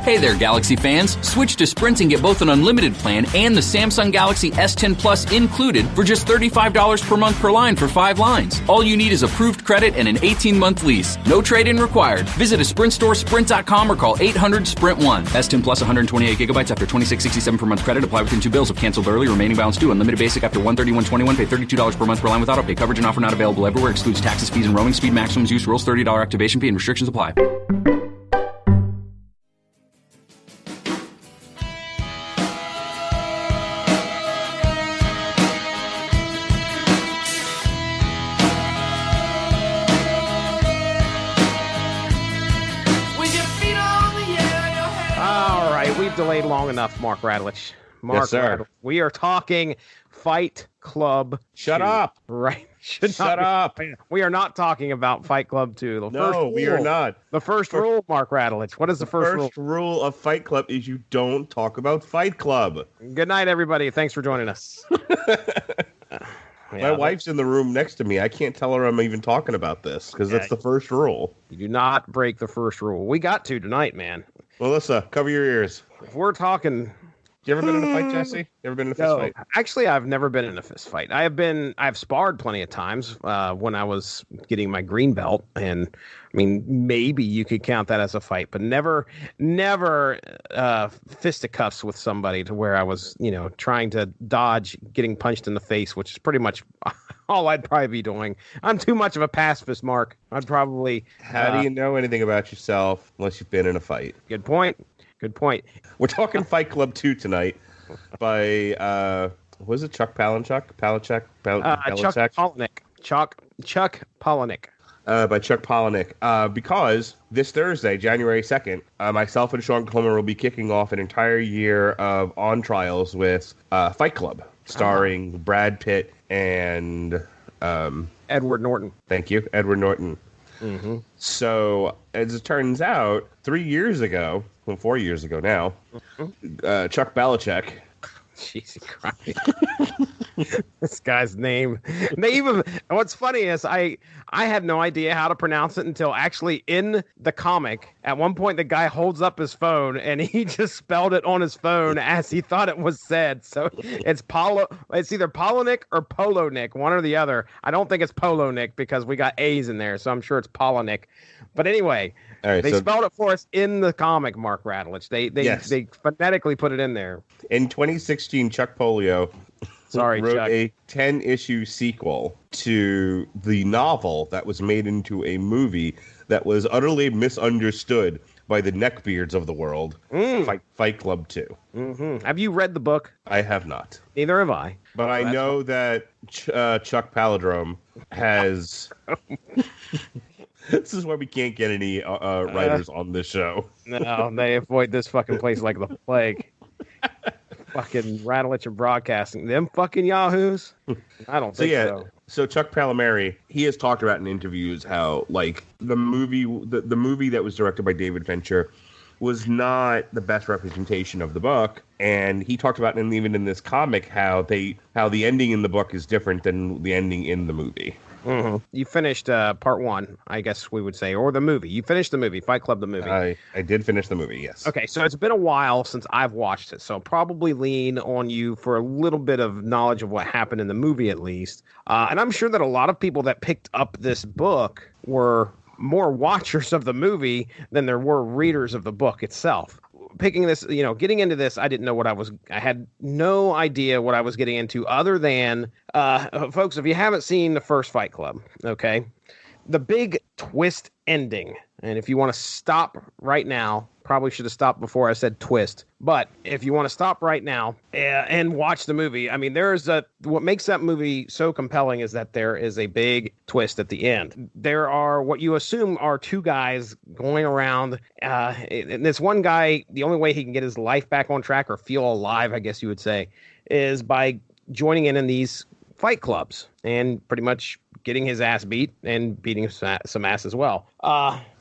Hey there, Galaxy fans. Switch to Sprint and get both an unlimited plan and the Samsung Galaxy S10 Plus included for just $35 per month per line for 5 lines. All you need is approved credit and an 18-month lease. No trade-in required. Visit a Sprint store, sprint.com, or call 800-SPRINT-1. S10 Plus 128 gigabytes after $26.67 per month credit. Apply within 2 bills. If canceled early, remaining balance due. Unlimited basic after $131.21. Pay $32 per month per line with auto pay. Coverage and offer not available everywhere. Excludes taxes, fees, and roaming. Speed maximums use. Rules $30 activation fee and restrictions apply. We've delayed long enough, Mark Radulich. Yes, sir. Radulich. We are talking Fight Club. Shut up. Right. Shut up. We are not talking about Fight Club 2. We are not. The first rule, Mark Radulich. What is the first rule? The first rule of Fight Club is you don't talk about Fight Club. Good night, everybody. Thanks for joining us. My wife's in the room next to me. I can't tell her I'm even talking about this because that's the first rule. You do not break the first rule. We got to tonight, man. Melissa, cover your ears. If we're talking... You ever been in a fight, Jesse? You ever been in a fist fight? Actually, I've never been in a fist fight. I've sparred plenty of times when I was getting my green belt, and I mean, maybe you could count that as a fight, but never fisticuffs with somebody to where I was, trying to dodge getting punched in the face, which is pretty much all I'd probably be doing. I'm too much of a pacifist, Mark. I'd probably... How do you know anything about yourself unless you've been in a fight? Good point. We're talking Fight Club 2 tonight by, was it Chuck Palahniuk? Chuck Palahniuk. Chuck Palahniuk. By Chuck Palahniuk. Because this Thursday, January 2nd, myself and Sean Coleman will be kicking off an entire year of on trials with Fight Club, starring Brad Pitt and... Edward Norton. Thank you, Edward Norton. Mm-hmm. So, as it turns out, 4 years ago now, Chuck Belichick. Jesus Christ. This guy's name. What's funny is I had no idea how to pronounce it until actually in the comic. At one point, the guy holds up his phone and he just spelled it on his phone as he thought it was said. So it's either Palahniuk or Polo-Nick, one or the other. I don't think it's Polo-Nick because we got A's in there, so I'm sure it's Palahniuk. But anyway, they spelled it for us in the comic, Mark Radulich. They phonetically put it in there. In 2016, Chuck Polio wrote Chuck. a 10-issue sequel to the novel that was made into a movie that was utterly misunderstood by the neckbeards of the world, Fight Club 2. Mm-hmm. Have you read the book? I have not. Neither have I. But I know that Chuck Palindrome has... This is why we can't get any writers on this show. No, they avoid this fucking place like the plague. Fucking Radulich and Broadcasting. Them fucking yahoos? I don't think so. So Chuck Palahniuk, he has talked about in interviews how, like, the movie that was directed by David Fincher was not the best representation of the book. And he talked about, and even in this comic, how the ending in the book is different than the ending in the movie. Mm-hmm. You finished part 1, I guess we would say, or the movie. You finished the movie, Fight Club the movie. I did finish the movie, yes. Okay, so it's been a while since I've watched it, so I'll probably lean on you for a little bit of knowledge of what happened in the movie at least. And I'm sure that a lot of people that picked up this book were more watchers of the movie than there were readers of the book itself. Picking this, getting into this, I had no idea what I was getting into other than, folks, if you haven't seen the first Fight Club, okay, the big twist ending. And if you want to stop right now, probably should have stopped before I said twist. But if you want to stop right now and watch the movie, I mean, what makes that movie so compelling is that there is a big twist at the end. There are what you assume are two guys going around. And this one guy, the only way he can get his life back on track or feel alive, I guess you would say, is by joining in these fight clubs. and pretty much getting his ass beat and beating some ass as well.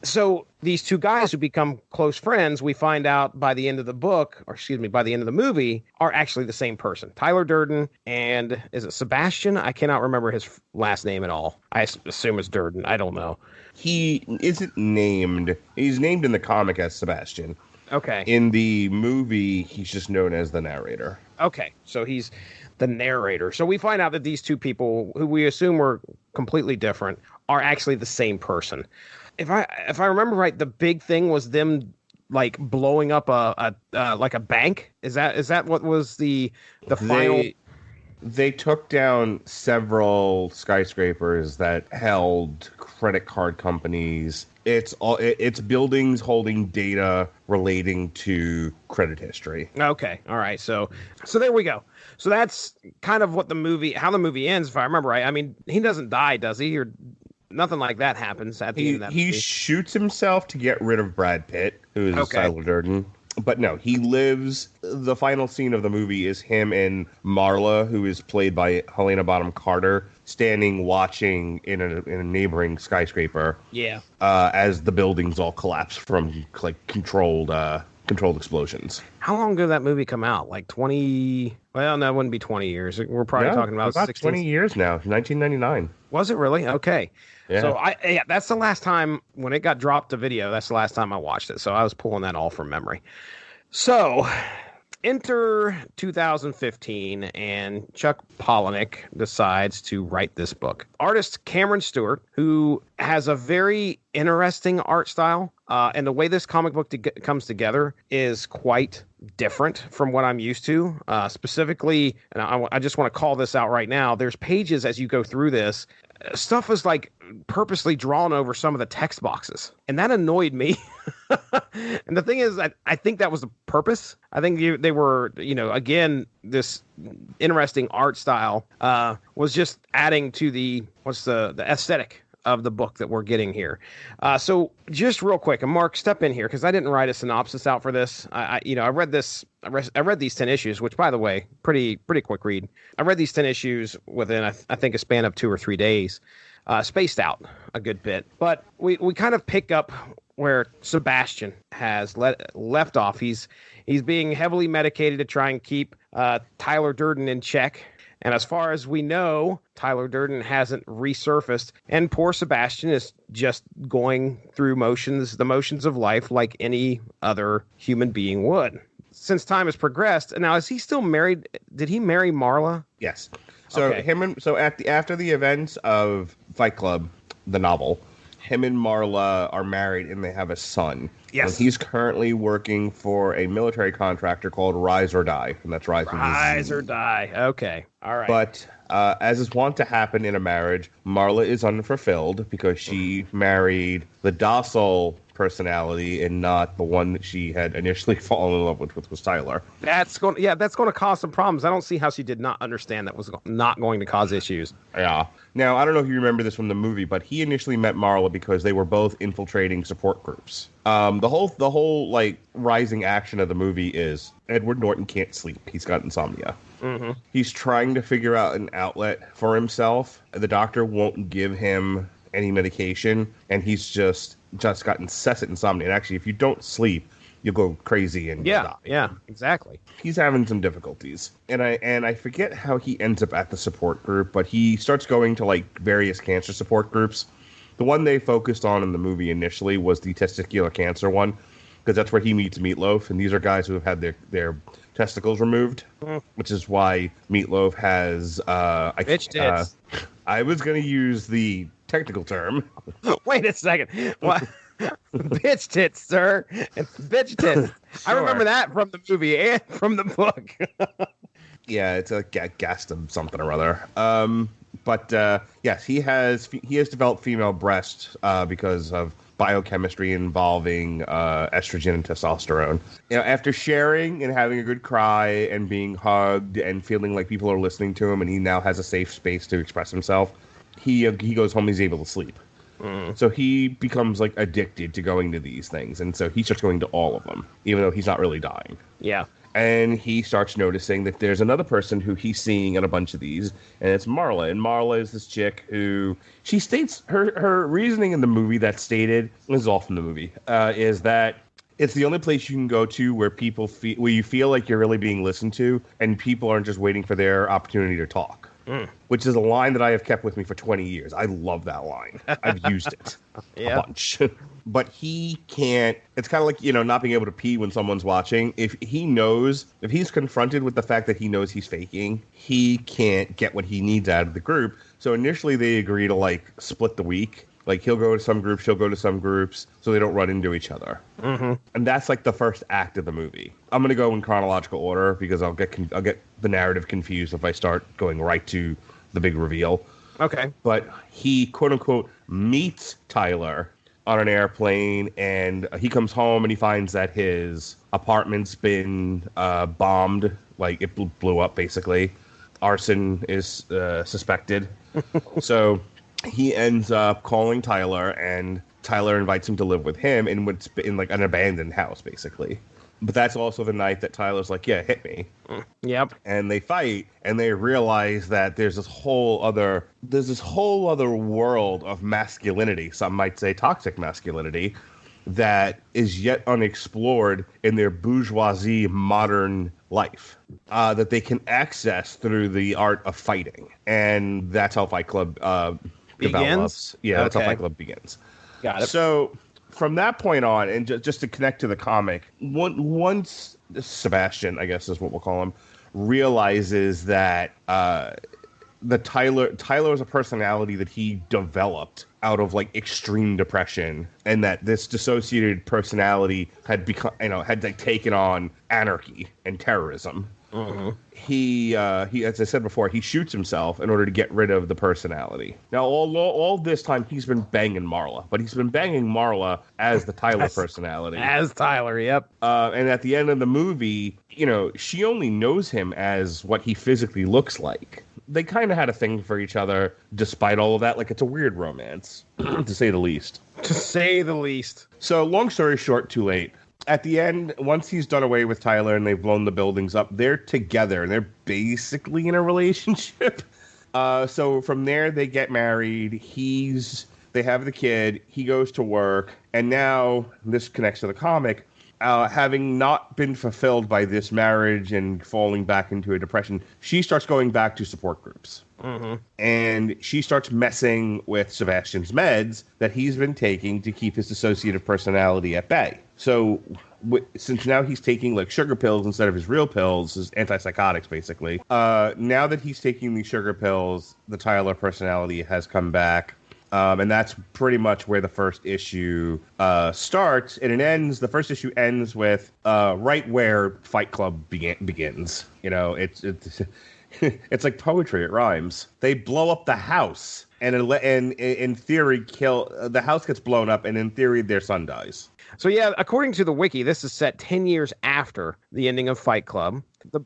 So these two guys who become close friends, we find out by the end of the book, or excuse me, by the end of the movie, are actually the same person. Tyler Durden and is it Sebastian? I cannot remember his last name at all. I assume it's Durden. I don't know. He isn't named. He's named in the comic as Sebastian. Okay. In the movie, he's just known as the narrator. Okay, so he's the narrator. So we find out that these two people, who we assume were completely different, are actually the same person. If I remember right, the big thing was them like blowing up a bank. Is that what was the final? They took down several skyscrapers that held credit card companies. It's buildings holding data relating to credit history. Okay, all right. So there we go. So that's kind of how the movie ends, if I remember right. I mean, he doesn't die, does he? Or nothing like that happens at the end of that movie. He shoots himself to get rid of Brad Pitt, who is Tyler Durden. But no, he lives. The final scene of the movie is him and Marla, who is played by Helena Bonham Carter, standing watching in a neighboring skyscraper. Yeah. As the buildings all collapse from like controlled explosions. How long ago did that movie come out? Like 20? Well, no, it wouldn't be 20 years. We're probably talking about 20 years now. 1999. Was it really? Okay. Yeah. So that's the last time when it got dropped to video. That's the last time I watched it. So I was pulling that all from memory. So enter 2015, and Chuck Palahniuk decides to write this book. Artist Cameron Stewart, who has a very interesting art style, and the way this comic book comes together is quite different from what I'm used to. Specifically, and I just want to call this out right now, there's pages as you go through this, stuff is like purposely drawn over some of the text boxes, and that annoyed me. And the thing is, I think that was the purpose. I think they were, again, this interesting art style was just adding to the aesthetic of the book that we're getting here. So just real quick, and Mark, step in here, because I didn't write a synopsis out for this. I read these 10 issues, which, by the way, pretty quick read. I read these 10 issues within, I think, a span of 2 or 3 days. Spaced out a good bit, but we kind of pick up where Sebastian has left off. He's being heavily medicated to try and keep Tyler Durden in check. And as far as we know, Tyler Durden hasn't resurfaced, and poor Sebastian is just going through the motions of life like any other human being would. Since time has progressed, now is he still married? Did he marry Marla? Yes. So after the events of Fight Club, the novel, him and Marla are married and they have a son. Yes. And he's currently working for a military contractor called Rise or Die, and that's Rise or Die. Okay. All right. But as is wont to happen in a marriage, Marla is unfulfilled because she married the docile personality and not the one that she had initially fallen in love with, which was Tyler. That's going to cause some problems. I don't see how she did not understand that was not going to cause issues. Yeah. Now, I don't know if you remember this from the movie, but he initially met Marla because they were both infiltrating support groups. The whole like rising action of the movie is Edward Norton can't sleep. He's got insomnia. Mm-hmm. He's trying to figure out an outlet for himself. The doctor won't give him any medication, and he's just got incessant insomnia. And actually, if you don't sleep, you'll go crazy and die. Yeah, exactly. He's having some difficulties, and I forget how he ends up at the support group, but he starts going to like various cancer support groups. The one they focused on in the movie initially was the testicular cancer one, because that's where he meets Meatloaf, and these are guys who have had their testicles removed, which is why Meatloaf has bitch tits. I was going to use the technical term. Wait a second. What? Bitch tits, sir. It's bitch tits. Sure. I remember that from the movie and from the book. Yeah, it's a gastum something or other. But yes, he has developed female breasts because of biochemistry involving estrogen and testosterone. After sharing and having a good cry and being hugged and feeling like people are listening to him, and he now has a safe space to express himself, he goes home. He's able to sleep. So he becomes like addicted to going to these things, and so he starts going to all of them, even though he's not really dying. Yeah. And he starts noticing that there's another person who he's seeing at a bunch of these, and it's Marla. And Marla is this chick who she states her reasoning in the movie that's stated, this is all from the movie, is that it's the only place you can go to where where you feel like you're really being listened to, and people aren't just waiting for their opportunity to talk. Which is a line that I have kept with me for 20 years. I love that line. I've used it a bunch. But he can't, it's kind of like, not being able to pee when someone's watching. If he's confronted with the fact that he knows he's faking, he can't get what he needs out of the group. So initially they agree to split the week. Like he'll go to some groups, she'll go to some groups, so they don't run into each other. Mm-hmm. And that's the first act of the movie. I'm going to go in chronological order because I'll get the narrative confused if I start going right to the big reveal. Okay. But he, quote unquote, meets Tyler on an airplane, and he comes home and he finds that his apartment's been bombed. Like it blew up, basically. Arson is suspected. So he ends up calling Tyler, and Tyler invites him to live with him in an abandoned house, basically. But that's also the night that Tyler's like, yeah, hit me. Yep. And they fight, and they realize that there's this whole other world of masculinity, some might say toxic masculinity, that is yet unexplored in their bourgeoisie modern life, that they can access through the art of fighting. And that's how Fight Club develops. Yeah, that's how Fight Club begins. Got it. So from that point on, and just to connect to the comic, once Sebastian, I guess is what we'll call him, realizes that Tyler is a personality that he developed out of extreme depression, and that this dissociated personality had become, had taken on anarchy and terrorism. Mm-hmm. He, as I said before, he shoots himself in order to get rid of the personality. Now, all this time, he's been banging Marla, but he's been banging Marla as the Tyler personality. As Tyler, yep. And at the end of the movie, she only knows him as what he physically looks like. They kind of had a thing for each other, despite all of that. It's a weird romance, to say the least. To say the least. So, long story short, too late. At the end, once he's done away with Tyler and they've blown the buildings up, they're together and they're basically in a relationship. So from there, they get married. They have the kid. He goes to work. And now, this connects to the comic, having not been fulfilled by this marriage and falling back into a depression, she starts going back to support groups. Mm-hmm. And she starts messing with Sebastian's meds that he's been taking to keep his dissociative personality at bay. So since now he's taking sugar pills instead of his real pills, his antipsychotics basically, now that he's taking these sugar pills, the Tyler personality has come back. And that's pretty much where the first issue starts. And the first issue ends with right where Fight Club begins. It's like poetry. It rhymes. They blow up the house, and in theory, the house gets blown up, and in theory, their son dies. So yeah, according to the wiki, this is set 10 years after the ending of Fight Club.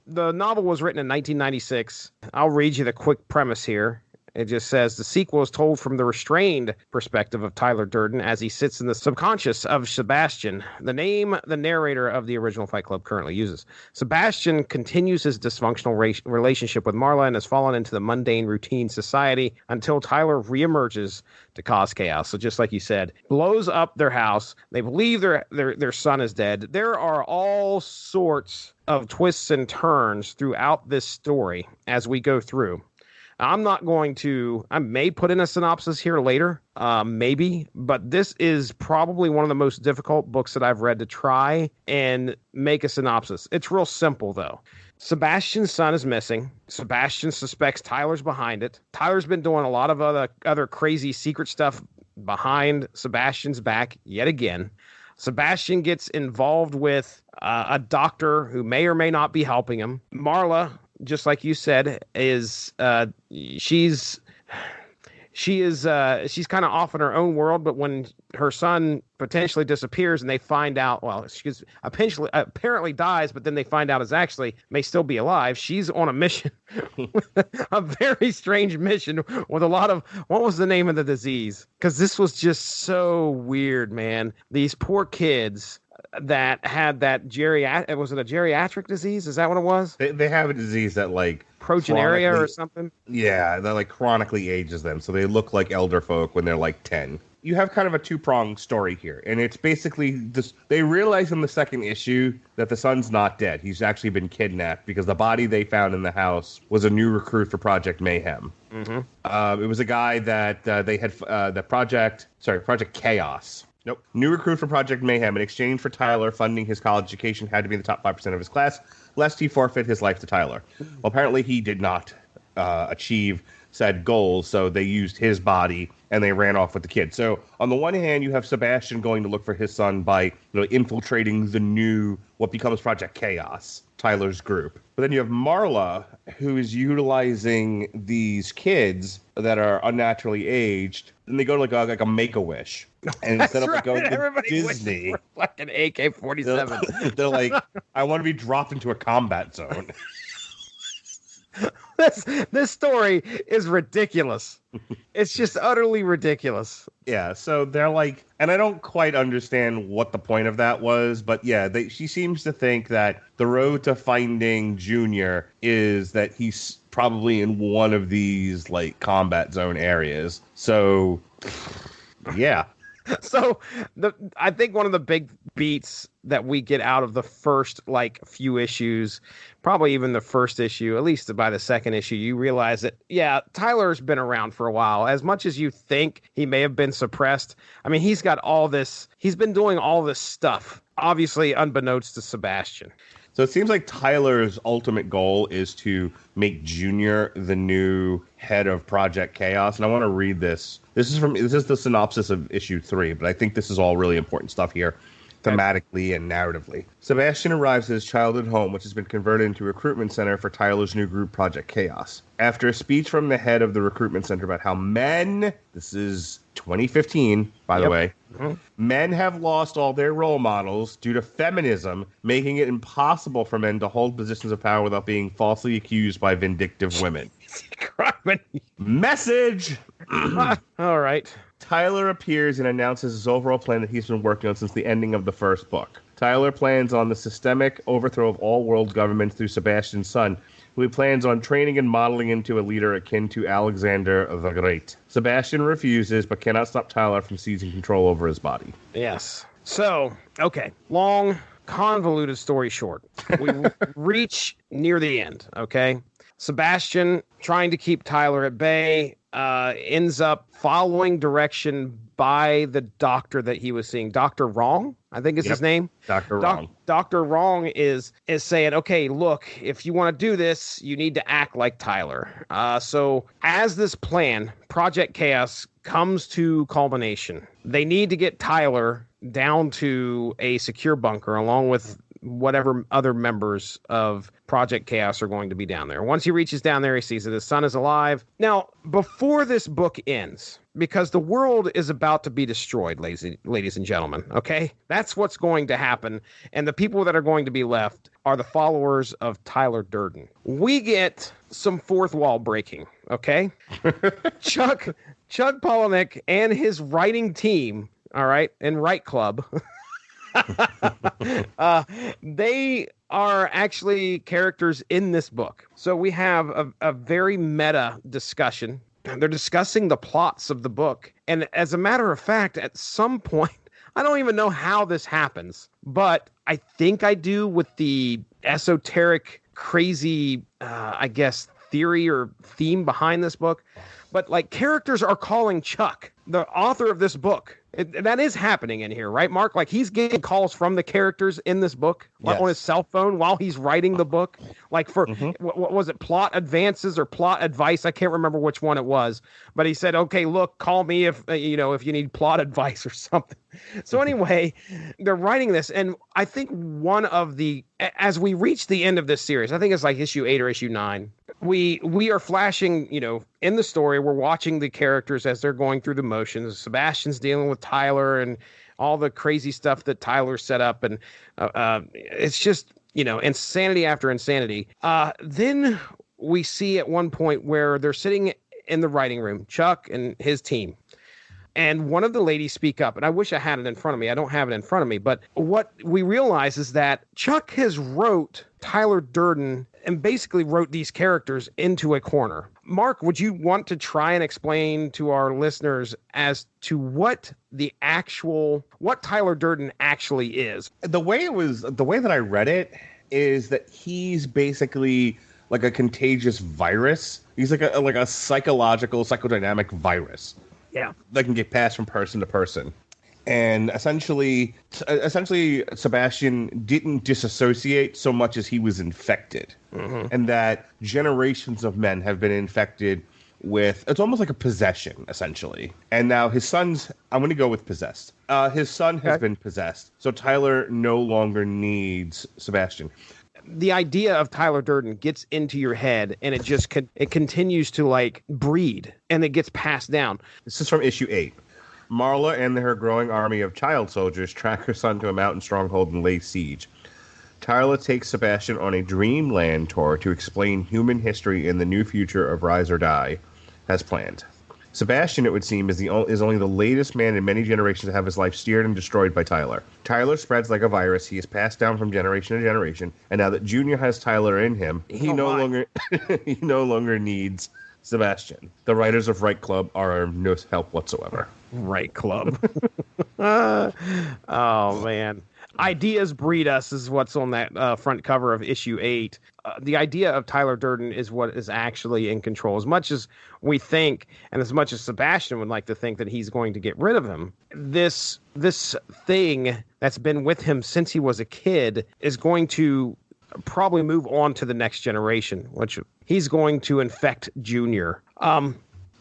The novel was written in 1996. I'll read you the quick premise here. It just says the sequel is told from the restrained perspective of Tyler Durden as he sits in the subconscious of Sebastian, the name the narrator of the original Fight Club currently uses. Sebastian continues his dysfunctional relationship with Marla and has fallen into the mundane routine society until Tyler reemerges to cause chaos. So just like you said, blows up their house. They believe their son is dead. There are all sorts of twists and turns throughout this story as we go through. I may put in a synopsis here later, maybe, but this is probably one of the most difficult books that I've read to try and make a synopsis. It's real simple, though. Sebastian's son is missing. Sebastian suspects Tyler's behind it. Tyler's been doing a lot of other crazy secret stuff behind Sebastian's back yet again. Sebastian gets involved with a doctor who may or may not be helping him. Marla, just like you said, is she's kind of off in her own world, but when her son potentially disappears and they find out, apparently dies, but then they find out may still be alive, she's on a mission, a very strange mission with a lot of, what was the name of the disease? Because this was just so weird, man. These poor kids, that had that was it a geriatric disease? Is that what it was? They have a disease that like Progenaria or something? Yeah, that like chronically ages them, so they look like elder folk when they're like 10. You have kind of a two-pronged story here, and it's basically this. They realize in the second issue that the son's not dead. He's actually been kidnapped because the body they found in the house was a new recruit for Project Mayhem. Mm-hmm. It was a guy that they had Project Chaos. Nope. New recruit for Project Mayhem. In exchange for Tyler funding his college education, had to be in the top 5% of his class, lest he forfeit his life to Tyler. Well, apparently he did not achieve said goals, so they used his body and they ran off with the kid. So on the one hand, you have Sebastian going to look for his son by infiltrating the new, what becomes Project Chaos, Tyler's group. But then you have Marla, who is utilizing these kids that are unnaturally aged, and they go to like a Make-A-Wish. And instead of like going to Disney, like an AK-47, they're like, I want to be dropped into a combat zone. This story is ridiculous. It's just utterly ridiculous. Yeah, so they're like, and I don't quite understand what the point of that was, but yeah, she seems to think that the road to finding Junior is that he's probably in one of these like combat zone areas. So, yeah. So I think one of the big beats that we get out of the first few issues, probably even the first issue, at least by the second issue, you realize that, yeah, Tyler's been around for a while. As much as you think he may have been suppressed, I mean, he's been doing all this stuff, obviously unbeknownst to Sebastian. So it seems like Tyler's ultimate goal is to make Junior the new head of Project Chaos. And I want to read this. This is the synopsis of issue 3, but I think this is all really important stuff here, thematically and narratively. Sebastian arrives at his childhood home, which has been converted into a recruitment center for Tyler's new group, Project Chaos. After a speech from the head of the recruitment center about how this is 2015, by the way, men have lost all their role models due to feminism, making it impossible for men to hold positions of power without being falsely accused by vindictive women. Message! All right. Tyler appears and announces his overall plan that he's been working on since the ending of the first book. Tyler plans on the systemic overthrow of all world governments through Sebastian's son, who he plans on training and modeling into a leader akin to Alexander the Great. Sebastian refuses, but cannot stop Tyler from seizing control over his body. Yes. So, okay. Long, convoluted story short. We reach near the end, okay? Sebastian, trying to keep Tyler at bay, ends up following direction by the doctor that he was seeing. Dr. Wrong, I think is his name. Dr. Wrong. Dr. Wrong is saying, okay, look, if you want to do this, you need to act like Tyler. So as this plan, Project Chaos, comes to culmination, they need to get Tyler down to a secure bunker along with whatever other members of Project Chaos are going to be down there. Once he reaches down there, he sees that his son is alive. Now, before this book ends, because the world is about to be destroyed, ladies and gentlemen, okay? That's what's going to happen. And the people that are going to be left are the followers of Tyler Durden. We get some fourth wall breaking, okay? Chuck Palahniuk and his writing team, all right, and Write Club, they are actually characters in this book. So we have a very meta discussion. They're discussing the plots of the book. And as a matter of fact, at some point, I don't even know how this happens, but I think I do with the esoteric, crazy, theory or theme behind this book. But characters are calling Chuck, the author of this book. That is happening in here, right, Mark? He's getting calls from the characters in this book on his cell phone while he's writing the book. For what was it, plot advances or plot advice? I can't remember which one it was, but he said, "Okay, look, call me if if you need plot advice or something." So anyway, they're writing this, and I think as we reach the end of this series, I think it's issue 8 or issue 9. We are flashing, in the story, we're watching the characters as they're going through the motions. Sebastian's dealing with Tyler and all the crazy stuff that Tyler set up. And it's just, insanity after insanity. Then we see at one point where they're sitting in the writing room, Chuck and his team. and one of the ladies speak up, and I wish I had it in front of me. I don't have it in front of me, but what we realize is that Chuck has wrote Tyler Durden and basically wrote these characters into a corner. Mark, would you want to try and explain to our listeners as to what Tyler Durden actually is? The way that I read it is that he's basically like a contagious virus. He's like a psychological, psychodynamic virus. Yeah. That can get passed from person to person. And essentially, Sebastian didn't disassociate so much as he was infected. Mm-hmm. And that generations of men have been infected with, it's almost like a possession, essentially. And now his son's, I'm going to go with possessed. His son has been possessed. So Tyler no longer needs Sebastian. The idea of Tyler Durden gets into your head, and it continues to like breed, and it gets passed down. This is from issue 8. Marla and her growing army of child soldiers track her son to a mountain stronghold and lay siege. Tyler takes Sebastian on a dreamland tour to explain human history in the new future of Rise or Die, as planned. Sebastian, it would seem, is only the latest man in many generations to have his life steered and destroyed by Tyler. Tyler spreads like a virus. He is passed down from generation to generation, and now that Junior has Tyler in him, he no longer needs Sebastian. The writers of Right Club are of no help whatsoever. Right Club. Oh, man. Ideas breed us is what's on that front cover of issue 8. The idea of Tyler Durden is what is actually in control. As much as we think, and as much as Sebastian would like to think that he's going to get rid of him, this thing that's been with him since he was a kid is going to probably move on to the next generation, which he's going to infect Junior.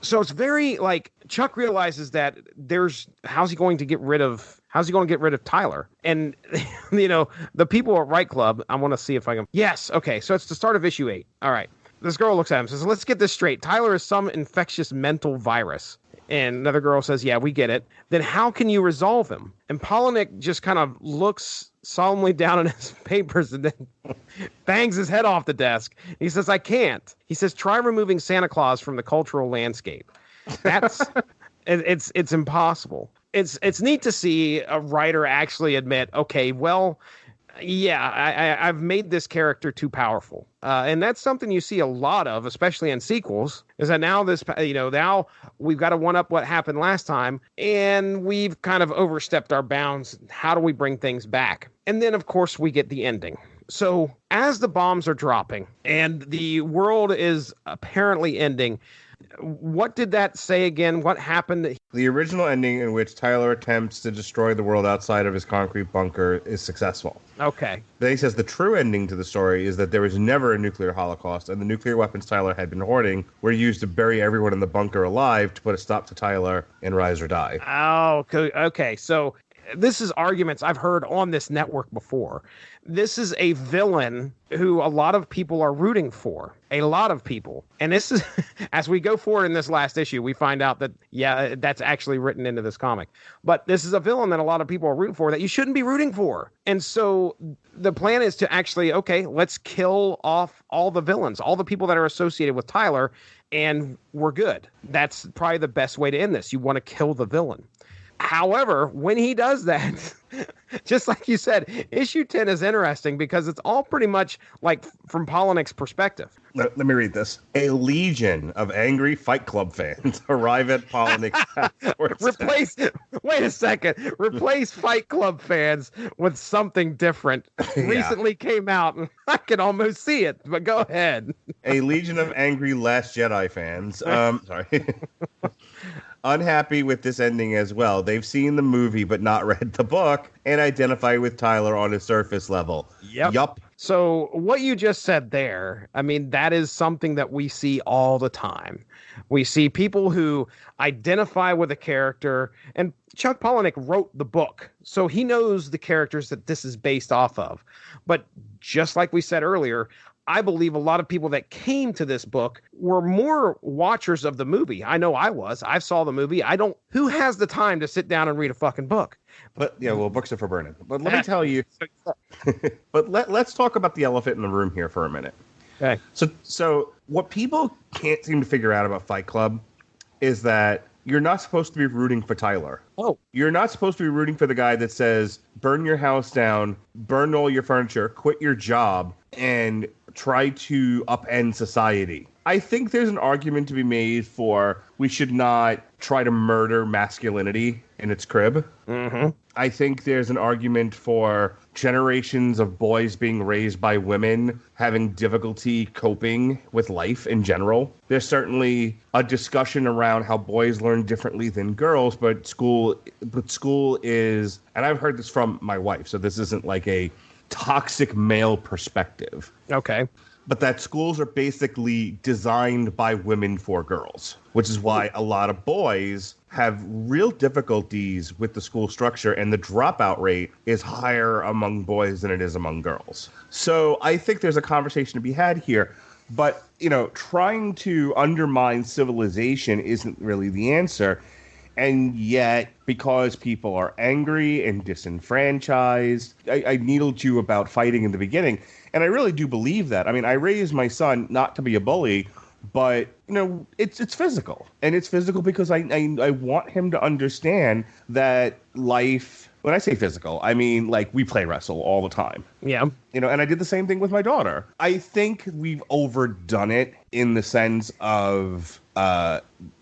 So it's very like Chuck realizes that how's he going to get rid of Tyler? And the people at Right Club, I want to see if I can. Yes, okay. So it's the start of issue 8. All right. This girl looks at him and says, "Let's get this straight. Tyler is some infectious mental virus." And another girl says, "Yeah, we get it. Then how can you resolve him?" And Polinick just kind of looks solemnly down at his papers and then bangs his head off the desk. He says, "I can't." He says, "Try removing Santa Claus from the cultural landscape." That's it's impossible. It's neat to see a writer actually admit, okay, well, yeah, I've made this character too powerful. And that's something you see a lot of, especially in sequels, is that now now we've got to one up what happened last time, and we've kind of overstepped our bounds. How do we bring things back? And then, of course, we get the ending. So as the bombs are dropping and the world is apparently ending, what did that say again? What happened? The original ending, in which Tyler attempts to destroy the world outside of his concrete bunker, is successful. Okay. Then he says the true ending to the story is that there was never a nuclear holocaust, and the nuclear weapons Tyler had been hoarding were used to bury everyone in the bunker alive to put a stop to Tyler in Rise or Die. Oh, okay. So this is arguments I've heard on this network before. This is a villain who a lot of people are rooting for. A lot of people. And this is, as we go forward in this last issue, we find out that, yeah, that's actually written into this comic. But this is a villain that a lot of people are rooting for that you shouldn't be rooting for. And so the plan is to actually, okay, let's kill off all the villains, all the people that are associated with Tyler, and we're good. That's probably the best way to end this. You want to kill the villain. However, when he does that, just like you said, issue 10 is interesting because it's all pretty much like from Polinick's perspective. Let me read this. A legion of angry Fight Club fans arrive at Polinick's Replace Fight Club fans with something different. Yeah. Recently came out, and I can almost see it, but go ahead. A legion of angry Last Jedi fans. Sorry. Unhappy with this ending as well. They've seen the movie but not read the book and identify with Tyler on a surface level. Yup. So what you just said there, I mean, that is something that we see all the time. We see people who identify with a character, and Chuck Palahniuk wrote the book, so he knows the characters that this is based off of. But just like we said earlier, I believe a lot of people that came to this book were more watchers of the movie. I know I was. I saw the movie. Who has the time to sit down and read a fucking book? But yeah, well, books are for burning. But let me tell you. But let's talk about the elephant in the room here for a minute. Okay. So what people can't seem to figure out about Fight Club is that You're not supposed to be rooting for Tyler. Oh. You're not supposed to be rooting for the guy that says, burn your house down, burn all your furniture, quit your job, and try to upend society. I think there's an argument to be made for we should not try to murder masculinity in its crib. Mm-hmm. I think there's an argument for generations of boys being raised by women having difficulty coping with life in general. There's certainly a discussion around how boys learn differently than girls, but school is, and I've heard this from my wife, so this isn't like a toxic male perspective. Okay. But that schools are basically designed by women for girls, which is why a lot of boys have real difficulties with the school structure, and the dropout rate is higher among boys than it is among girls. So I think there's a conversation to be had here. But, trying to undermine civilization isn't really the answer. And yet, because people are angry and disenfranchised, I needled you about fighting in the beginning. And I really do believe that. I mean, I raised my son not to be a bully, but, it's physical. And it's physical because I want him to understand that life, when I say physical, I mean, like, we play wrestle all the time. Yeah. And I did the same thing with my daughter. I think we've overdone it in the sense of,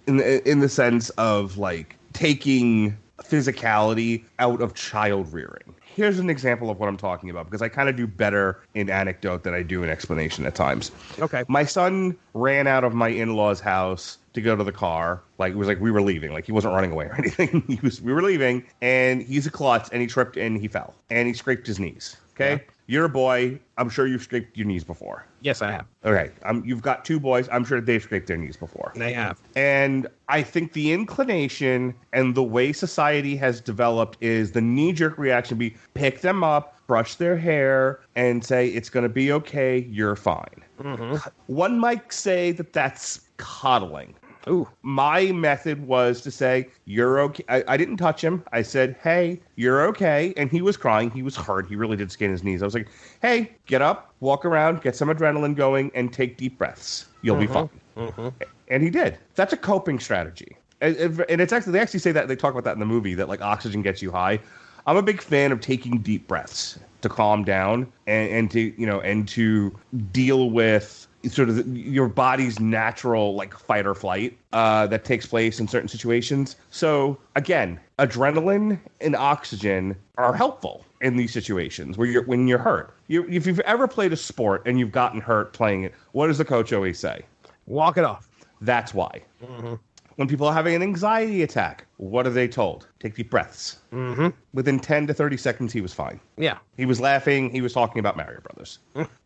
in the sense of, like, taking physicality out of child rearing. Here's an example of what I'm talking about, because I kind of do better in anecdote than I do in explanation at times. Okay. My son ran out of my in-laws' house to go to the car. Like, it was like we were leaving. Like, he wasn't running away or anything. We were leaving, and he's a klutz, and he tripped and he fell. And he scraped his knees. Okay? Yeah. You're a boy. I'm sure you've scraped your knees before. Yes, I have. Okay. You've got two boys. I'm sure they've scraped their knees before. They have. And I think the inclination and the way society has developed is the knee-jerk reaction be pick them up, brush their hair, and say, it's going to be okay, you're fine. Mm-hmm. One might say that that's coddling. Ooh. My method was to say, you're okay. I didn't touch him. I said, hey, you're okay. And he was crying. He was hurt. He really did skin his knees. I was like, hey, get up, walk around, get some adrenaline going, and take deep breaths. You'll be fine. Mm-hmm. And he did. That's a coping strategy. And it's actually, they actually say that, they talk about that in the movie, that like oxygen gets you high. I'm a big fan of taking deep breaths to calm down and to deal with sort of your body's natural like fight or flight that takes place in certain situations. So again, adrenaline and oxygen are helpful in these situations when you're hurt. If you've ever played a sport and you've gotten hurt playing it, what does the coach always say? Walk it off. That's why. Mm-hmm. When people are having an anxiety attack, what are they told? Take deep breaths. Mm-hmm. Within 10 to 30 seconds, he was fine. Yeah. He was laughing. He was talking about Mario Brothers.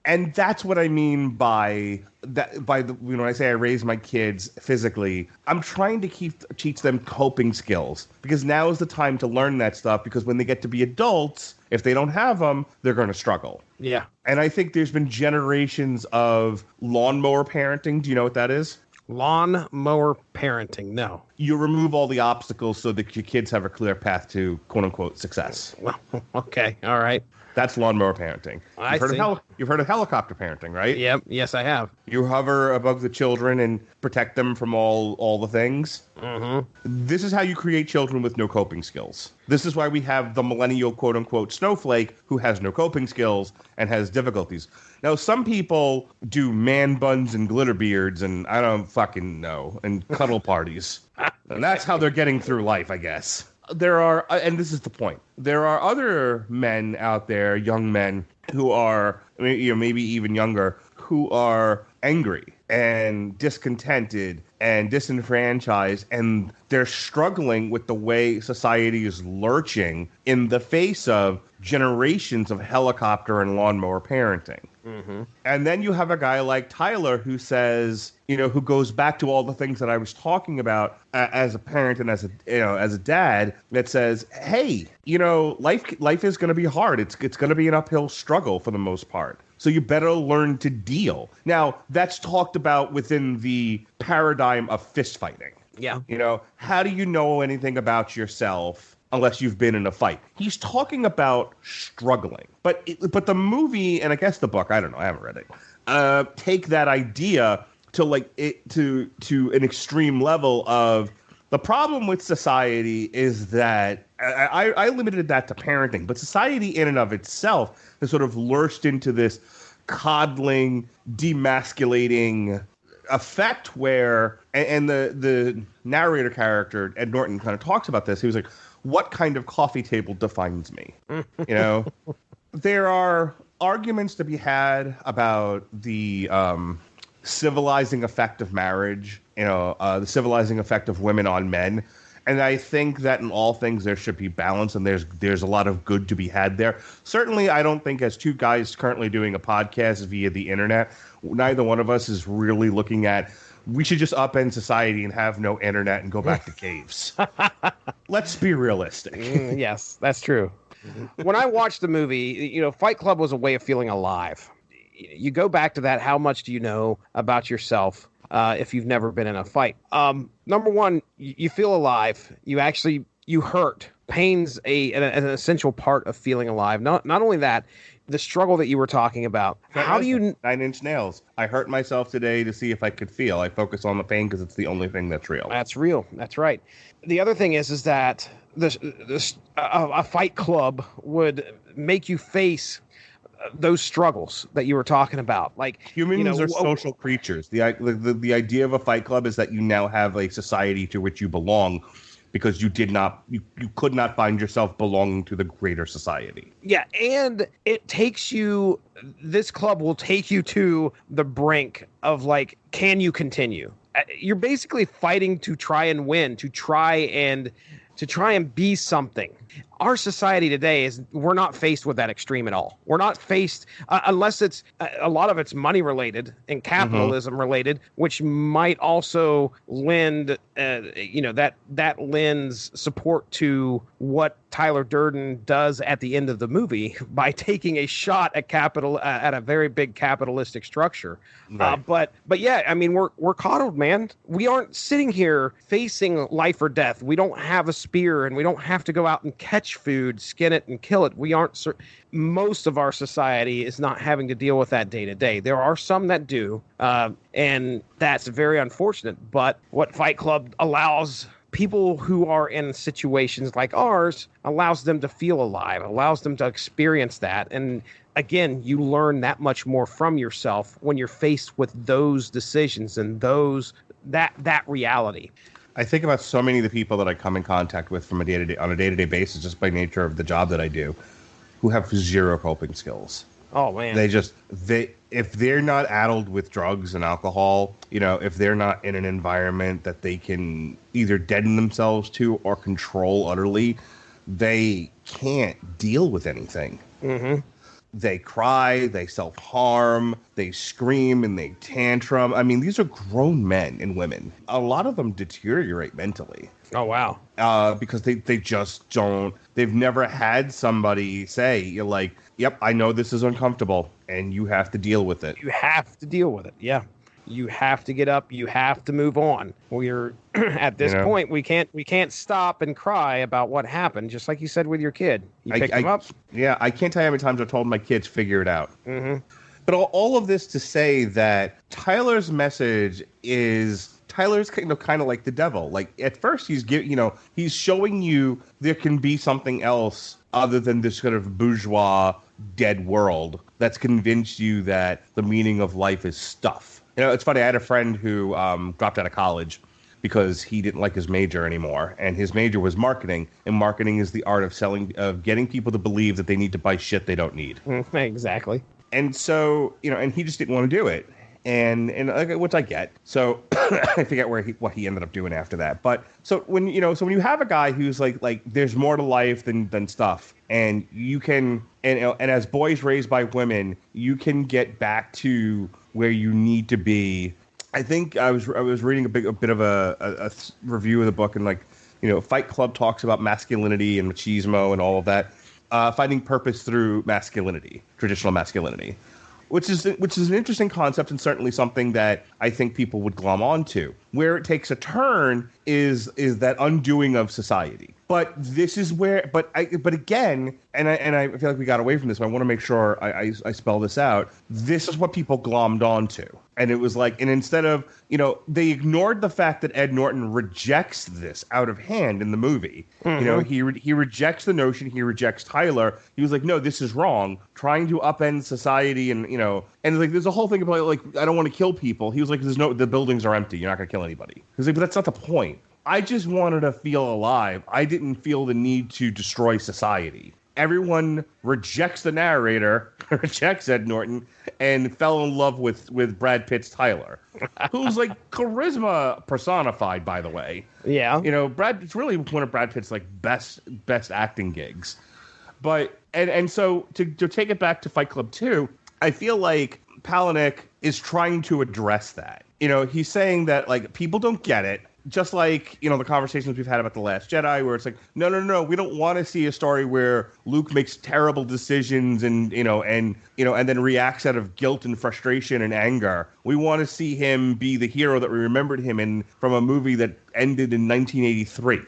And that's what I mean by that. When I say I raise my kids physically, I'm trying to teach them coping skills, because now is the time to learn that stuff, because when they get to be adults, if they don't have them, they're going to struggle. Yeah. And I think there's been generations of lawnmower parenting. Do you know what that is? Lawnmower parenting. No. You remove all the obstacles so that your kids have a clear path to quote-unquote success. Well, okay. All right. That's lawnmower parenting. You've heard of helicopter parenting, right? Yep. Yes, I have. You hover above the children and protect them from all the things. Mm-hmm. This is how you create children with no coping skills. This is why we have the millennial quote-unquote snowflake who has no coping skills and has difficulties. Now, some people do man buns and glitter beards and I don't fucking know, and cuddle parties. And that's how they're getting through life, I guess. There are, and this is the point, there are other men out there, young men, who are, maybe even younger, who are angry and discontented and disenfranchised, and they're struggling with the way society is lurching in the face of generations of helicopter and lawnmower parenting. Mm-hmm. And then you have a guy like Tyler who says, who goes back to all the things that I was talking about as a parent and as a dad, that says, hey, life is going to be hard. It's going to be an uphill struggle for the most part. So you better learn to deal. Now, that's talked about within the paradigm of fist fighting. Yeah. How do you know anything about yourself unless you've been in a fight? He's talking about struggling. But the movie, and I guess the book, I don't know, I haven't read it, take that idea to to an extreme level of The problem with society is that I limited that to parenting, but society in and of itself has sort of lurched into this coddling, demasculating effect where, and the narrator character, Ed Norton, kind of talks about this. He was like, what kind of coffee table defines me? There are arguments to be had about the civilizing effect of marriage, the civilizing effect of women on men. And I think that in all things there should be balance, and there's a lot of good to be had there. Certainly, I don't think as two guys currently doing a podcast via the internet, neither one of us is really looking at, we should just upend society and have no internet and go back to caves. Let's be realistic. Yes, that's true. When I watched the movie, Fight Club was a way of feeling alive. You go back to that, how much do you know about yourself if you've never been in a fight? Number one, you feel alive. You hurt. Pain's an essential part of feeling alive. Not only that, the struggle that you were talking about. How do you... 9 Inch Nails. I hurt myself today to see if I could feel. I focus on the pain because it's the only thing that's real. That's real. That's right. The other thing is that a fight club would make you face those struggles that you were talking about. Like, humans are social creatures. The idea of a fight club is that you now have a society to which you belong, because you could not find yourself belonging to the greater society. Yeah, and this club will take you to the brink of, like, can you continue? You're basically fighting to try and win, to try and be something. Our society today we're not faced with that extreme at all. We're not faced unless it's a lot of it's money related and capitalism related, which might also lend that lends support to what Tyler Durden does at the end of the movie by taking a shot at a very big capitalistic structure. Right. But yeah, I mean, we're coddled, man. We aren't sitting here facing life or death. We don't have a spear, and we don't have to go out and catch food, skin it, and kill it. Most of our society is not having to deal with that day to day. There are some that do, and that's very unfortunate. But what Fight Club allows people who are in situations like ours, allows them to feel alive, allows them to experience that. And again, you learn that much more from yourself when you're faced with those decisions and that reality. I think about so many of the people that I come in contact with on a day-to-day basis, just by nature of the job that I do, who have zero coping skills. Oh man. If they're not addled with drugs and alcohol, if they're not in an environment that they can either deaden themselves to or control utterly, they can't deal with anything. Mm-hmm. They cry, they self-harm, they scream, and they tantrum. I mean, these are grown men and women. A lot of them deteriorate mentally. Oh, wow. Because they just don't... They've never had somebody say, yep, I know this is uncomfortable, and you have to deal with it. You have to deal with it, yeah. You have to get up. You have to move on. We're at this point. We can't stop and cry about what happened. Just like you said with your kid, you picked him up. Yeah, I can't tell you how many times I've told my kids figure it out. Mm-hmm. But all of this to say that Tyler's message is Tyler's kind of like the devil. Like at first he's showing you there can be something else other than this kind of bourgeois dead world that's convinced you that the meaning of life is stuff. It's funny. I had a friend who dropped out of college because he didn't like his major anymore, and his major was marketing, and marketing is the art of getting people to believe that they need to buy shit they don't need. Exactly. And so, and he just didn't want to do it, and which I get. So I forget what he ended up doing after that. But so when you have a guy who's like there's more to life than stuff, and you can and as boys raised by women, you can get back to where you need to be. I think I was reading a bit of a review of the book, and Fight Club talks about masculinity and machismo and all of that, finding purpose through masculinity, traditional masculinity, which is an interesting concept and certainly something that I think people would glom onto. Where it takes a turn is that undoing of society. But this is where, but again, and I feel like we got away from this, but I want to make sure I spell this out. This is what people glommed onto. And it was like, and instead of, they ignored the fact that Ed Norton rejects this out of hand in the movie. Mm-hmm. He rejects the notion, he rejects Tyler. He was like, no, this is wrong. Trying to upend society and, and like, there's a whole thing about like, I don't want to kill people. He was like, the buildings are empty. You're not going to kill anybody. He was like, but that's not the point. I just wanted to feel alive. I didn't feel the need to destroy society. Everyone rejects the narrator, rejects Ed Norton, and fell in love with Brad Pitt's Tyler, who's like charisma personified, by the way. Yeah. It's really one of Brad Pitt's like best acting gigs. But and so to take it back to Fight Club 2, I feel like Palahniuk is trying to address that. He's saying that like people don't get it. Just like, the conversations we've had about The Last Jedi, where it's like, no, we don't want to see a story where Luke makes terrible decisions and then reacts out of guilt and frustration and anger. We want to see him be the hero that we remembered him in from a movie that ended in 1983.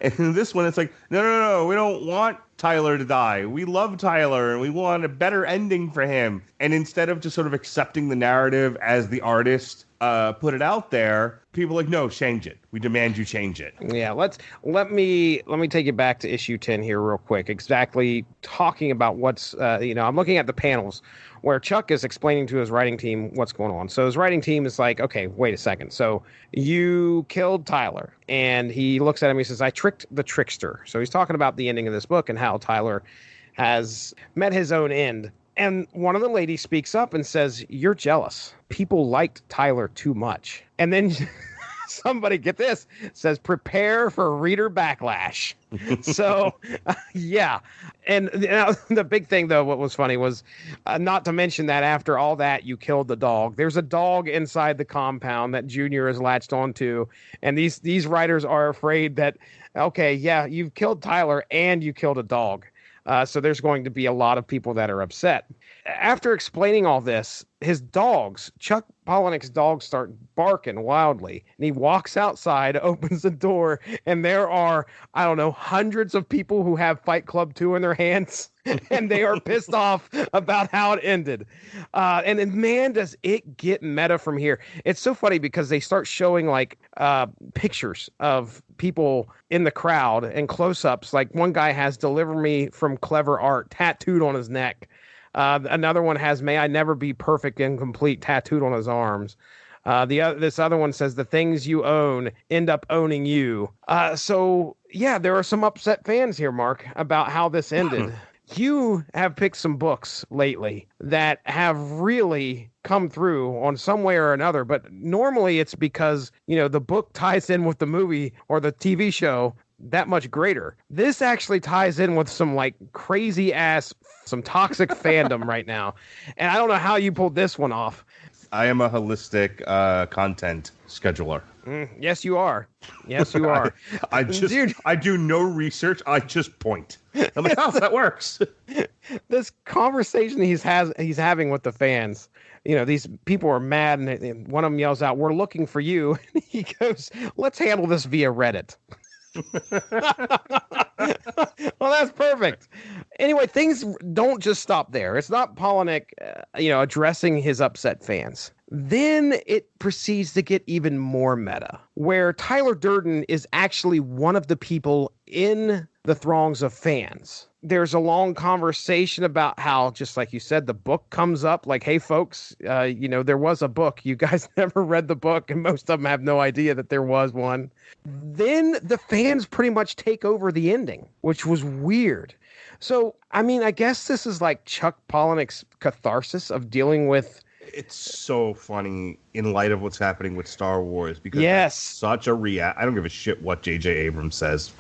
And in this one, it's like, no, we don't want Tyler to die. We love Tyler, and we want a better ending for him. And instead of just sort of accepting the narrative as the artist put it out there, people are like, no, change it. We demand you change it. Yeah, let me take you back to issue 10 here real quick. Exactly talking about what's I'm looking at the panels where Chuck is explaining to his writing team what's going on. So his writing team is like, okay, wait a second. So you killed Tyler. And he looks at him, he says, I tricked the trickster. So he's talking about the ending of this book and how Tyler has met his own end. And one of the ladies speaks up and says, you're jealous. People liked Tyler too much. And then somebody, get this, says, prepare for reader backlash. So, yeah. And the big thing, though, what was funny was not to mention that after all that, you killed the dog. There's a dog inside the compound that Junior is latched onto. And these writers are afraid that, okay, yeah, you've killed Tyler and you killed a dog. So there's going to be a lot of people that are upset. After explaining all this, his dogs, Chuck Palahniuk's dogs, start barking wildly. And he walks outside, opens the door, and there are, I don't know, hundreds of people who have Fight Club 2 in their hands. And they are pissed off about how it ended. And then, man, does it get meta from here. It's so funny because they start showing like pictures of people in the crowd and close-ups. Like one guy has "Deliver Me from Clever Art" tattooed on his neck. Another one has "May I Never Be Perfect and Complete" tattooed on his arms. This other one says, "The things you own end up owning you." So yeah, there are some upset fans here, Mark, about how this ended. You have picked some books lately that have really come through on some way or another, but normally it's because, the book ties in with the movie or the TV show that much greater. This actually ties in with some like crazy ass, some toxic fandom right now. And I don't know how you pulled this one off. I am a holistic content scheduler. Yes, you are. Yes, you are. I do no research. I just point. I'm like, oh, that works. This conversation he's having with the fans, these people are mad, and one of them yells out, "We're looking for you." And he goes, "Let's handle this via Reddit." Well, that's perfect. Anyway, things don't just stop there. It's not Palahniuk, addressing his upset fans. Then it proceeds to get even more meta, where Tyler Durden is actually one of the people in the throngs of fans. There's a long conversation about how, just like you said, the book comes up like, hey, folks, there was a book. You guys never read the book, and most of them have no idea that there was one. Then the fans pretty much take over the ending, which was weird. So, I guess this is like Chuck Palahniuk's catharsis of dealing with. It's so funny in light of what's happening with Star Wars, because yes, such a I don't give a shit what J.J. Abrams says.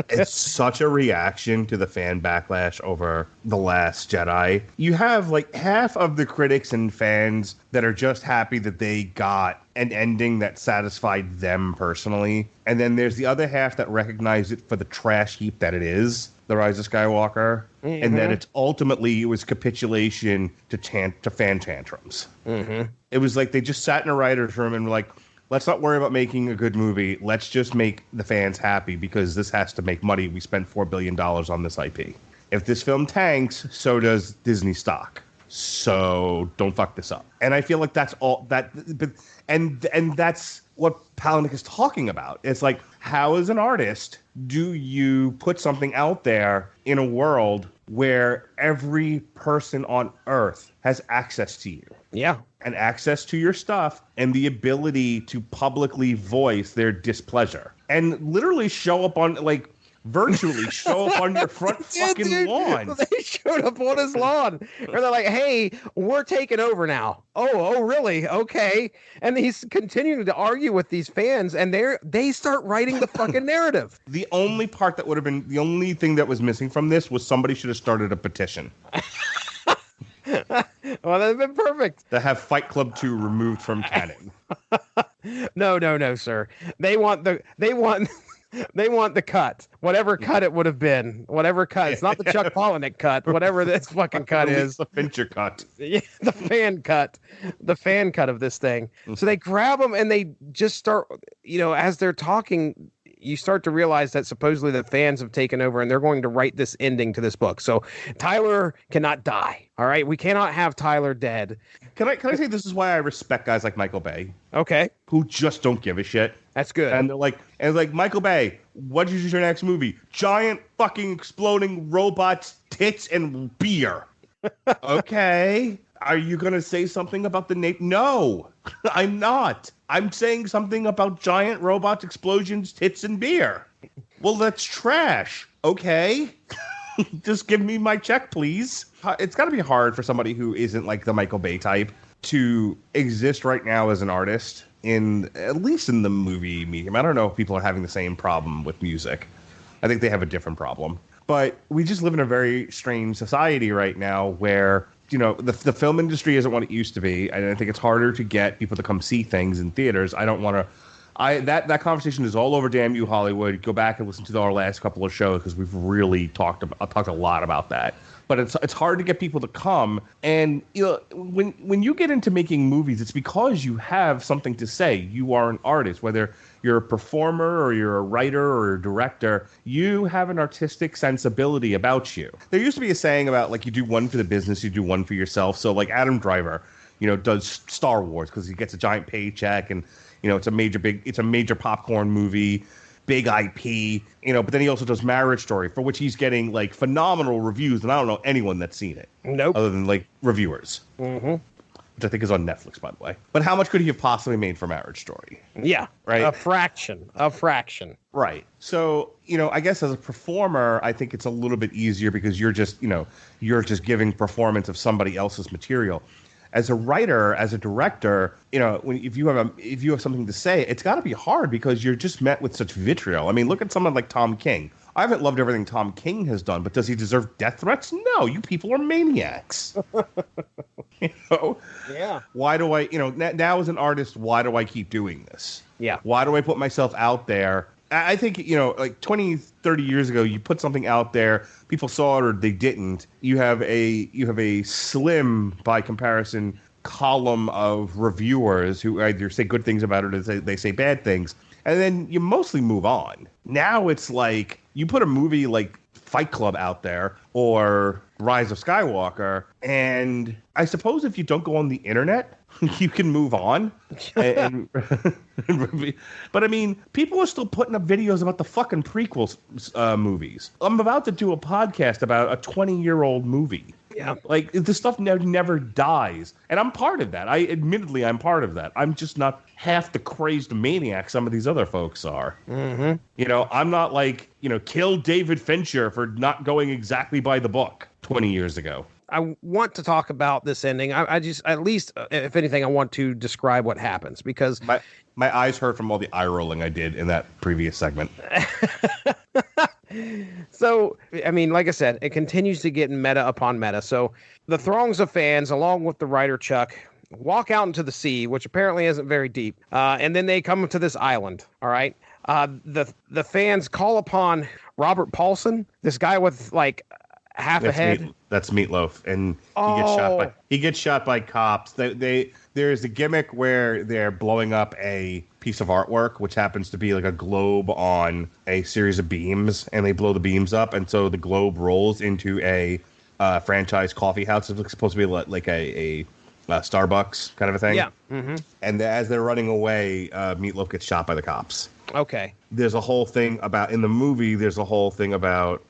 It's such a reaction to the fan backlash over The Last Jedi. You have like half of the critics and fans that are just happy that they got an ending that satisfied them personally. And then there's the other half that recognize it for the trash heap that it is, The Rise of Skywalker. Mm-hmm. And that it was capitulation to fan tantrums. Mm-hmm. It was like they just sat in a writer's room and were like, let's not worry about making a good movie. Let's just make the fans happy because this has to make money. We spent $4 billion on this IP. If this film tanks, so does Disney stock. So don't fuck this up. And I feel like that's all that, but and that's what Palahniuk is talking about. It's like, how as an artist do you put something out there in a world where every person on Earth has access to you? Yeah. And access to your stuff and the ability to publicly voice their displeasure and literally show up on virtually show up on your front fucking lawn. They showed up on his lawn. And they're like, hey, we're taking over now. Oh, really? Okay. And he's continuing to argue with these fans, and they start writing the fucking narrative. The only part that would have been, the only thing that was missing from this was somebody should have started a petition. Well, that'd been perfect. To have Fight Club 2 removed from canon. No, sir. They want the cut. Whatever cut it would have been. Whatever cut. It's not the Chuck Palahniuk cut. Whatever this fucking cut is. The Fincher cut. Yeah, the fan cut. The fan cut of this thing. So they grab them and they just start, as they're talking, you start to realize that supposedly the fans have taken over and they're going to write this ending to this book. So Tyler cannot die. All right. We cannot have Tyler dead. Can I say this is why I respect guys like Michael Bay? Okay. Who just don't give a shit. That's good. And they're like, Michael Bay, what is your next movie? Giant fucking exploding robots, tits, and beer. Okay. Are you going to say something about the name? No, I'm not. I'm saying something about giant robots, explosions, tits, and beer. Well, that's trash. Okay. Just give me my check, please. It's got to be hard for somebody who isn't like the Michael Bay type to exist right now as an artist, at least in the movie medium. I don't know if people are having the same problem with music. I think they have a different problem. But we just live in a very strange society right now where, the film industry isn't what it used to be. And I think it's harder to get people to come see things in theaters. I don't want to... That conversation is all over Damn You Hollywood. Go back and listen to our last couple of shows because we've really talked a lot about that. But it's hard to get people to come. And when you get into making movies, it's because you have something to say. You are an artist, whether you're a performer or you're a writer or a director. You have an artistic sensibility about you. There used to be a saying about you do one for the business, you do one for yourself. So Adam Driver, does Star Wars because he gets a giant paycheck and it's a major popcorn movie. Big IP, but then he also does Marriage Story, for which he's getting phenomenal reviews, and I don't know anyone that's seen it. Nope. Other than reviewers. Mm-hmm. Which I think is on Netflix, by the way. But how much could he have possibly made for Marriage Story? Yeah. Right? A fraction. Right. So, I guess as a performer, I think it's a little bit easier because you're just giving performance of somebody else's material. As a writer, as a director, if you have something to say, it's got to be hard because you're just met with such vitriol. I mean, look at someone like Tom King. I haven't loved everything Tom King has done, but does he deserve death threats? No, you people are maniacs. Yeah. Why do I, now as an artist, why do I keep doing this? Yeah. Why do I put myself out there? I think, 20, 30 years ago, you put something out there, people saw it or they didn't. You have a slim, by comparison, column of reviewers who either say good things about it or they say bad things. And then you mostly move on. Now it's you put a movie like Fight Club out there or Rise of Skywalker, and I suppose if you don't go on the internet, you can move on. But I mean, people are still putting up videos about the fucking prequels movies. I'm about to do a podcast about a 20-year-old movie. Yeah. The stuff never dies. And I'm part of that. Admittedly, I'm part of that. I'm just not half the crazed maniac some of these other folks are. Mm-hmm. I'm not kill David Fincher for not going exactly by the book 20 years ago. I want to talk about this ending. I just, at least, if anything, I want to describe what happens because my eyes hurt from all the eye rolling I did in that previous segment. So, I mean, like I said, it continues to get meta upon meta. So the throngs of fans, along with the writer Chuck, walk out into the sea, which apparently isn't very deep. And then they come to this island. All right. The fans call upon Robert Paulson, this guy with half a head. That's Meatloaf, and he gets shot by cops. There's a gimmick where they're blowing up a piece of artwork, which happens to be like a globe on a series of beams, and they blow the beams up, and so the globe rolls into a franchise coffee house. It's supposed to be like a Starbucks kind of a thing. Yeah. Mm-hmm. And as they're running away, Meatloaf gets shot by the cops. Okay. There's a whole thing about, in the movie, there's a whole thing about,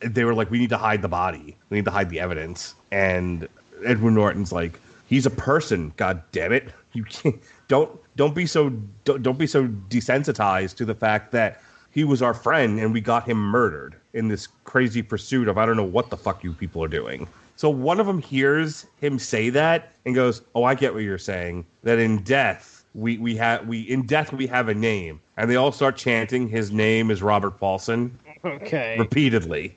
they were like, we need to hide the body. We need to hide the evidence. And Edward Norton's like, he's a person, god damn it. You can't, don't be so desensitized to the fact that he was our friend and we got him murdered in this crazy pursuit of, I don't know what the fuck you people are doing. So one of them hears him say that and goes, oh, I get what you're saying, that in death, we have a name, and they all start chanting his name is Robert Paulson. Okay. Repeatedly,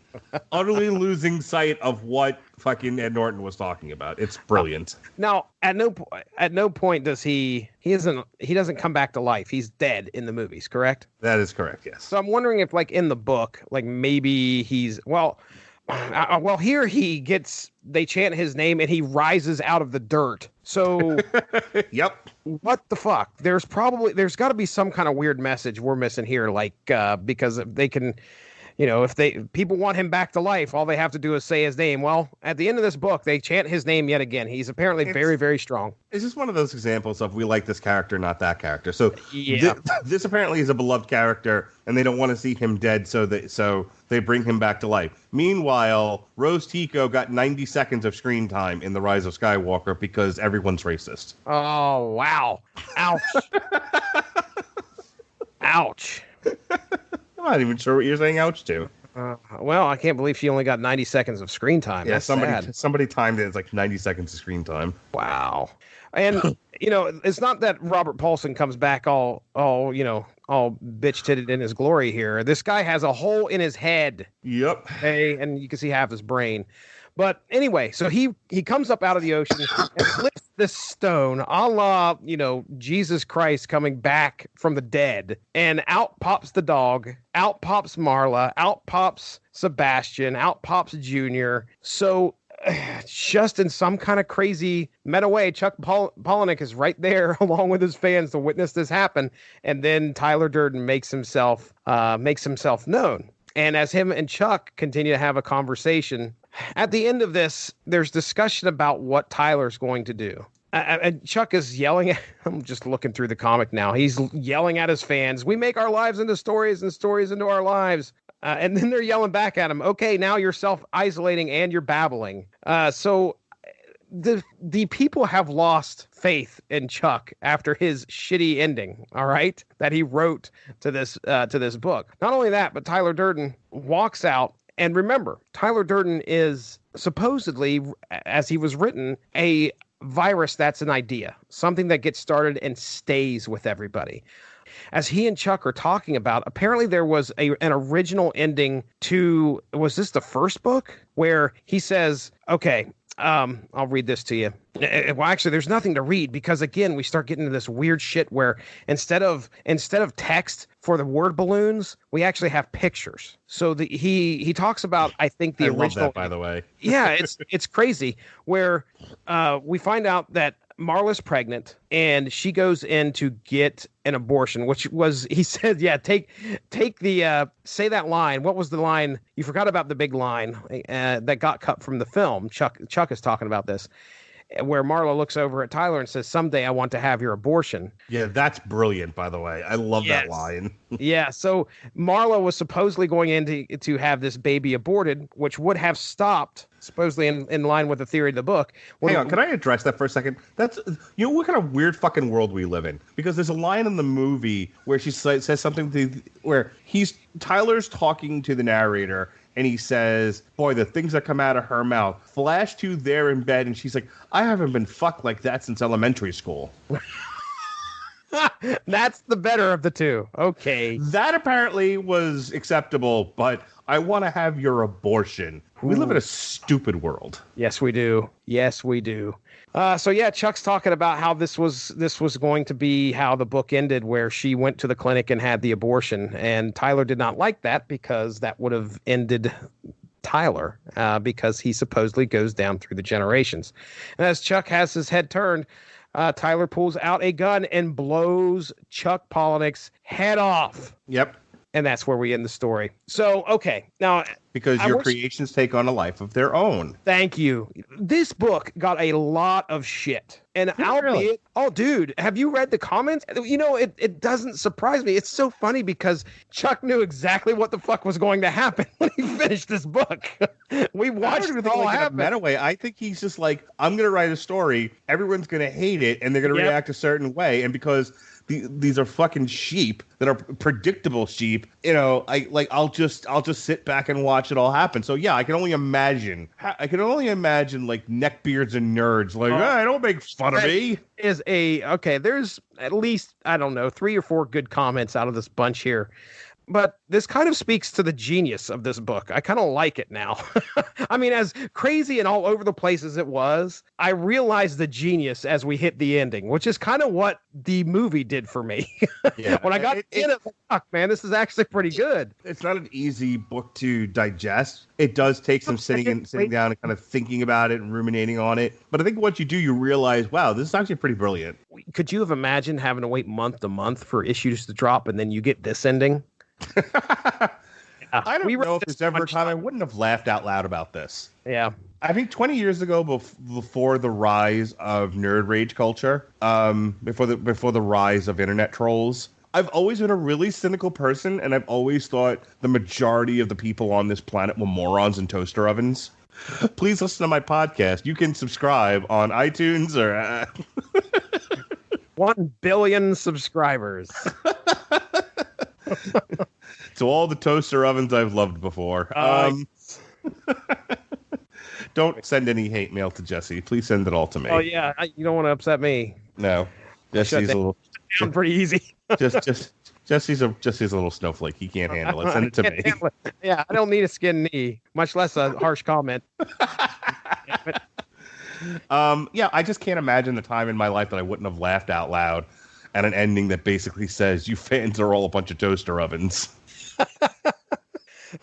utterly losing sight of what fucking Ed Norton was talking about. It's brilliant. Now, at no point does he doesn't come back to life. He's dead in the movies, correct? That is correct. Yes. So I'm wondering if, like, in the book, like maybe here they chant his name and he rises out of the dirt. So, yep. What the fuck? There's got to be some kind of weird message we're missing here. Like, because they can, if people want him back to life, all they have to do is say his name. Well, at the end of this book, they chant his name yet again. He's apparently very, very strong. It's just one of those examples of we like this character, not that character. So yeah. This apparently is a beloved character, and they don't want to see him dead, so they bring him back to life. Meanwhile, Rose Tico got 90 seconds of screen time in The Rise of Skywalker because everyone's racist. Oh, wow. Ouch. Ouch. I'm not even sure what you're saying ouch to. Well, I can't believe she only got 90 seconds of screen time. Yeah, that's sad. Somebody timed it as like 90 seconds of screen time. Wow. And, it's not that Robert Paulson comes back all bitch-titted in his glory here. This guy has a hole in his head. Yep. Okay, and you can see half his brain. But anyway, so he comes up out of the ocean and lifts this stone, a la, Jesus Christ coming back from the dead. And out pops the dog, out pops Marla, out pops Sebastian, out pops Junior. So just in some kind of crazy meta way, Chuck Palahniuk is right there along with his fans to witness this happen. And then Tyler Durden makes himself known. And as him and Chuck continue to have a conversation, at the end of this, there's discussion about what Tyler's going to do. And Chuck is yelling I'm just looking through the comic now. He's yelling at his fans. We make our lives into stories and stories into our lives. And then they're yelling back at him. Okay, now you're self-isolating and you're babbling. So the people have lost faith in Chuck after his shitty ending, all right, that he wrote to this book. Not only that, but Tyler Durden walks out. And remember, Tyler Durden is supposedly, as he was written, a virus that's an idea, something that gets started and stays with everybody. As he and Chuck are talking about, apparently there was an original ending to, was this the first book? Where he says, okay, I'll read this to you. Well, actually, there's nothing to read because, again, we start getting into this weird shit where instead of text for the word balloons, we actually have pictures. So he talks about, I think, the original. Love that, by the way. Yeah, it's crazy where we find out that Marla's pregnant and she goes in to get an abortion, which was, he said, yeah, take the, say that line. What was the line? You forgot about the big line that got cut from the film. Chuck is talking about this, where Marla looks over at Tyler and says, someday I want to have your abortion. Yeah, that's brilliant, by the way. I love that line. Yeah, so Marla was supposedly going in to have this baby aborted, which would have stopped, supposedly in line with the theory of the book. Hang on, can I address that for a second? That's, what kind of weird fucking world we live in? Because there's a line in the movie where she says something where Tyler's talking to the narrator, and he says, boy, the things that come out of her mouth. Flash to there in bed, and she's like, I haven't been fucked like that since elementary school. That's the better of the two. Okay. That apparently was acceptable, but I want to have your abortion. We live in a stupid world. Yes, we do. Yes, we do. So yeah, Chuck's talking about how this was going to be how the book ended, where she went to the clinic and had the abortion, and Tyler did not like that because that would have ended Tyler, because he supposedly goes down through the generations. And as Chuck has his head turned, Tyler pulls out a gun and blows Chuck Palahniuk's head off. Yep. And that's where we end the story. So, okay. Now, because your creations take on a life of their own. Thank you. This book got a lot of shit. And albeit, oh, dude, have you read the comments? You know, it doesn't surprise me. It's so funny because Chuck knew exactly what the fuck was going to happen when he finished this book. We watched it all happen. In a meta way, I think he's just like, I'm going to write a story. Everyone's going to hate it, and they're going to react a certain way. And because these are fucking sheep that are predictable sheep, you know, I'll just sit back and watch it all happen. So yeah, I can only imagine like neckbeards and nerds like, hey, don't make fun of me. There's at least, I don't know, 3 or 4 good comments out of this bunch here. But this kind of speaks to the genius of this book. I kind of like it now. I mean, as crazy and all over the place as it was, I realized the genius as we hit the ending, which is kind of what the movie did for me. Yeah. When I got in it, fuck, man, this is actually pretty good. It's not an easy book to digest. It does take some sitting down and kind of thinking about it and ruminating on it. But I think once you do, you realize, wow, this is actually pretty brilliant. Could you have imagined having to wait month to month for issues to drop and then you get this ending? I don't know if there's ever a time I wouldn't have laughed out loud about this. Yeah. I think 20 years ago, before the rise of nerd rage culture, before the rise of internet trolls, I've always been a really cynical person, and I've always thought the majority of the people on this planet were morons and toaster ovens. Please listen to my podcast. You can subscribe on iTunes or 1 billion subscribers. To all the toaster ovens I've loved before. Don't send any hate mail to Jesse. Please send it all to me. Oh yeah, you don't want to upset me. No, Jesse's a little pretty easy. Jesse's a little snowflake. He can't handle it. Send it to me. Yeah, I don't need a skin knee, much less a harsh comment. Yeah, I just can't imagine the time in my life that I wouldn't have laughed out loud at an ending that basically says you fans are all a bunch of toaster ovens.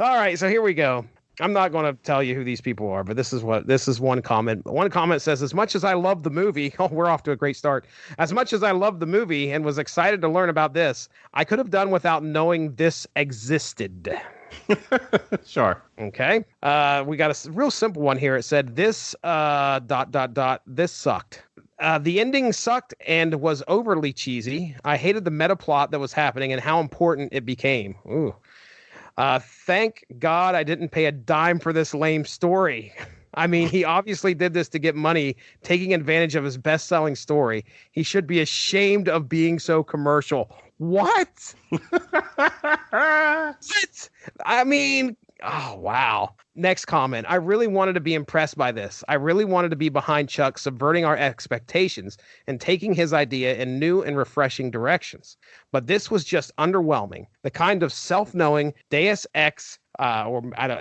All right, so here we go. I'm not going to tell you who these people are, but this is one comment. One comment says, as much as I love the movie, we're off to a great start. As much as I loved the movie and was excited to learn about this, I could have done without knowing this existed. Sure. Okay. We got a real simple one here. It said this, ... this sucked. The ending sucked and was overly cheesy. I hated the meta plot that was happening and how important it became. Ooh. Thank God I didn't pay a dime for this lame story. I mean, he obviously did this to get money, taking advantage of his best-selling story. He should be ashamed of being so commercial. What? What? I mean, oh, wow. Next comment. I really wanted to be impressed by this. I really wanted to be behind Chuck, subverting our expectations and taking his idea in new and refreshing directions. But this was just underwhelming. The kind of self-knowing Deus Ex,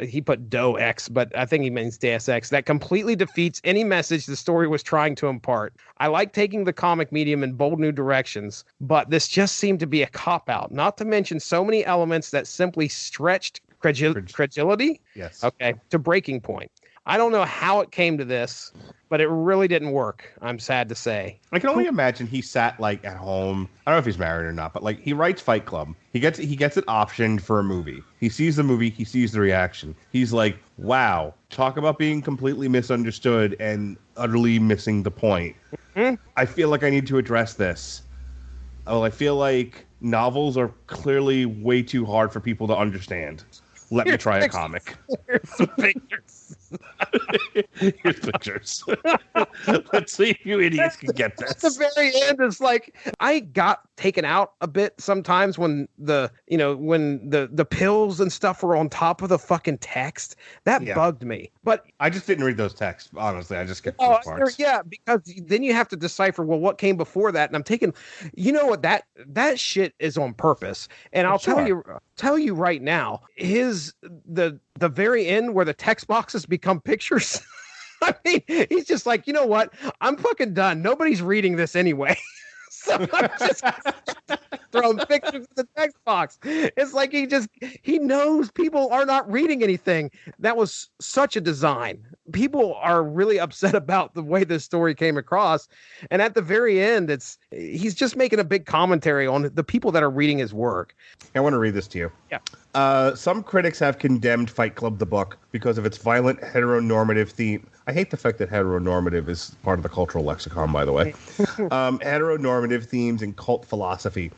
he put Doe X, but I think he means Deus Ex, that completely defeats any message the story was trying to impart. I like taking the comic medium in bold new directions, but this just seemed to be a cop-out, not to mention so many elements that simply stretched credulity? Yes. Okay, to breaking point. I don't know how it came to this, but it really didn't work. I'm sad to say. I can only imagine he sat like at home. I don't know if he's married or not, but like he writes Fight Club. He gets it optioned for a movie. He sees the movie. He sees the reaction. He's like, wow, talk about being completely misunderstood and utterly missing the point. Mm-hmm. I feel like I need to address this. Oh, I feel like novels are clearly way too hard for people to understand. Let me try a comic. Here's some pictures. Here's pictures. Let's see if you idiots can get this. At the very end, it's like I got taken out a bit sometimes when the pills and stuff were on top of the fucking text. That bugged me. But I just didn't read those texts, honestly. I just skipped those parts. Yeah, because then you have to decipher, well, what came before that? And I'm taking, you know what, that shit is on purpose. And I'll tell you right now, the very end where the text boxes become pictures. I mean, he's just like, you know what? I'm fucking done. Nobody's reading this anyway. So I'm just throwing pictures in the text box. It's like he knows people are not reading anything. That was such a design. People are really upset about the way this story came across. And at the very end, he's just making a big commentary on the people that are reading his work. I want to read this to you. Yeah. Some critics have condemned Fight Club the book because of its violent heteronormative theme. I hate the fact that heteronormative is part of the cultural lexicon, by the way. Heteronormative themes and cult philosophy.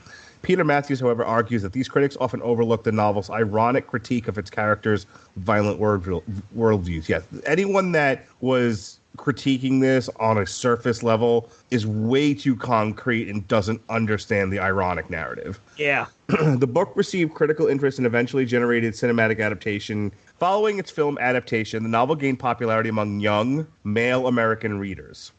Peter Matthews, however, argues that these critics often overlook the novel's ironic critique of its characters' violent worldviews. Yes, anyone that was critiquing this on a surface level is way too concrete and doesn't understand the ironic narrative. Yeah. The book received critical interest and eventually generated cinematic adaptation. Following its film adaptation, the novel gained popularity among young, male American readers.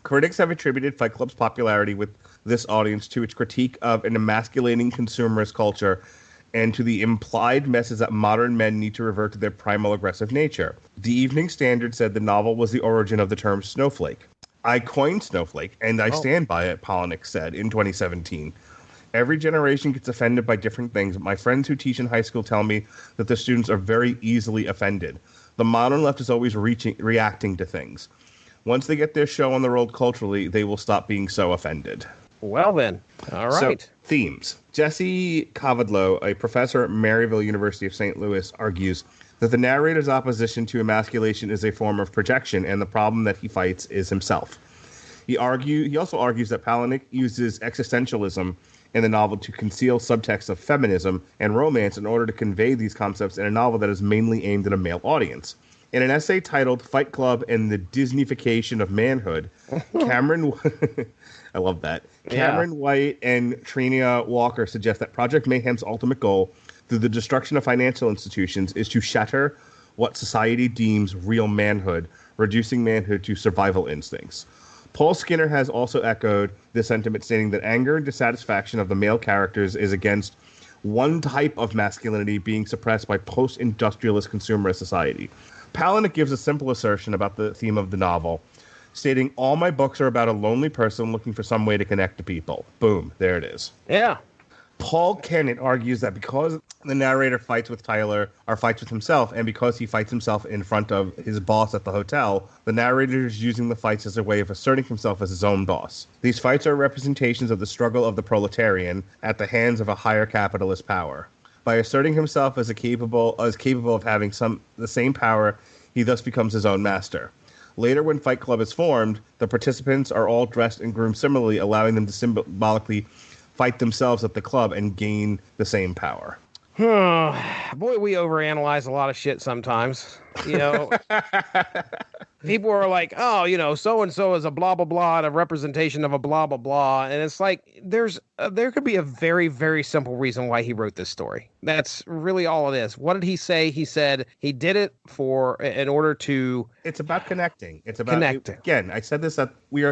Critics have attributed Fight Club's popularity with this audience to its critique of an emasculating consumerist culture and to the implied message that modern men need to revert to their primal aggressive nature. The Evening Standard said the novel was the origin of the term snowflake. I coined snowflake, and I stand by it, Polnick said in 2017. Every generation gets offended by different things. My friends who teach in high school tell me that the students are very easily offended. The modern left is always reacting to things. Once they get their show on the road culturally, they will stop being so offended. Well then, all right. So, themes. Jesse Kavadlo, a professor at Maryville University of St. Louis, argues that the narrator's opposition to emasculation is a form of projection, and the problem that he fights is himself. He also argues that Palahniuk uses existentialism in the novel to conceal subtext of feminism and romance in order to convey these concepts in a novel that is mainly aimed at a male audience. In an essay titled Fight Club and the Disneyfication of Manhood, Cameron... I love that. Cameron White and Trina Walker suggest that Project Mayhem's ultimate goal, through the destruction of financial institutions, is to shatter what society deems real manhood, reducing manhood to survival instincts. Paul Skinner has also echoed this sentiment, stating that anger and dissatisfaction of the male characters is against one type of masculinity being suppressed by post-industrialist consumerist society. Palahniuk gives a simple assertion about the theme of the novel, stating, all my books are about a lonely person looking for some way to connect to people. Boom, there it is. Yeah. Paul Kennett argues that because the narrator fights with Tyler, or fights with himself, and because he fights himself in front of his boss at the hotel, the narrator is using the fights as a way of asserting himself as his own boss. These fights are representations of the struggle of the proletarian at the hands of a higher capitalist power. By asserting himself as capable of having the same power, he thus becomes his own master. Later, when Fight Club is formed, the participants are all dressed and groomed similarly, allowing them to symbolically fight themselves at the club and gain the same power. Boy, we overanalyze a lot of shit sometimes. You know, people are like, oh, so-and-so is a blah, blah, blah, and a representation of a blah, blah, blah. And it's like, there could be a very, very simple reason why he wrote this story. That's really all it is. What did he say? He said he did it in order to... It's about connecting. It's about connecting. Again, I said this, that we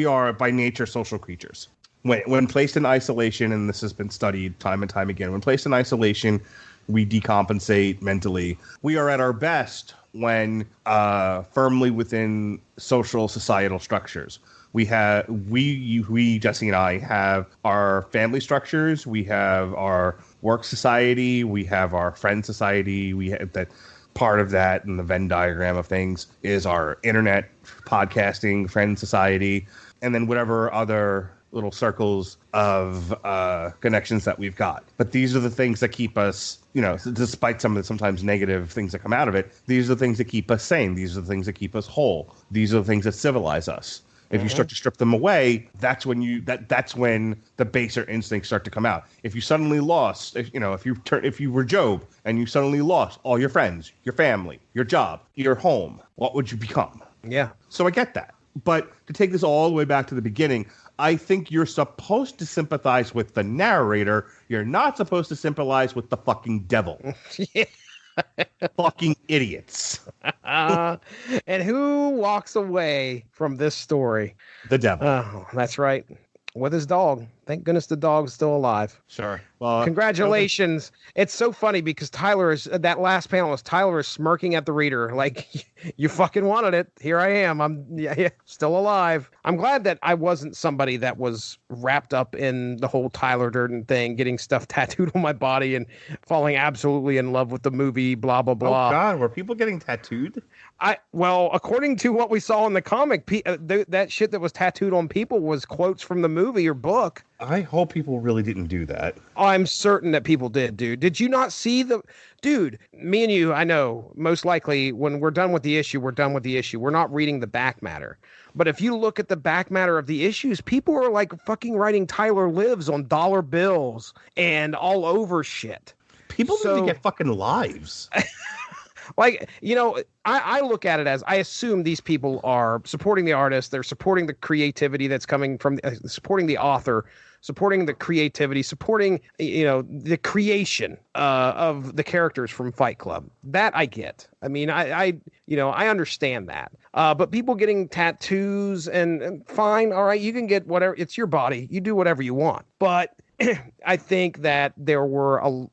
are by nature social creatures. When placed in isolation, and this has been studied time and time again, when placed in isolation, we decompensate mentally. We are at our best when firmly within social societal structures. We, Jesse and I, have our family structures. We have our work society. We have our friend society. We have that. Part of that in the Venn diagram of things is our internet podcasting friend society, and then whatever other little circles of connections that we've got. But these are the things that keep us, despite some of the sometimes negative things that come out of it, these are the things that keep us sane. These are the things that keep us whole. These are the things that civilize us. If you start to strip them away, that's when the baser instincts start to come out. If you suddenly lost, if you were Job and you suddenly lost all your friends, your family, your job, your home, what would you become? Yeah. So I get that. But to take this all the way back to the beginning, I think you're supposed to sympathize with the narrator. You're not supposed to sympathize with the fucking devil. Yeah. Fucking idiots. And who walks away from this story? The devil. Oh, that's right. With his dog. Thank goodness the dog's still alive. Sure. Well, Congratulations. It's so funny because that last panel is Tyler is smirking at the reader like, you fucking wanted it. Here I am. I'm still alive. I'm glad that I wasn't somebody that was wrapped up in the whole Tyler Durden thing, getting stuff tattooed on my body and falling absolutely in love with the movie, blah, blah, blah. Oh, God. Were people getting tattooed? Well, according to what we saw in the comic, that shit that was tattooed on people was quotes from the movie or book. I hope people really didn't do that. I'm certain that people did, dude. Did you not see dude, me and you, I know, most likely when we're done with the issue, we're done with the issue. We're not reading the back matter. But if you look at the back matter of the issues, people are like fucking writing Tyler Lives on dollar bills and all over shit. People need to get fucking lives. Like, I look at it as, I assume these people are supporting the artist. They're supporting the creativity that's coming from, supporting the author, supporting the creativity, supporting, the creation of the characters from Fight Club. That I get. I mean, I understand that. But people getting tattoos and fine. All right, you can get whatever. It's your body. You do whatever you want. But I think that there were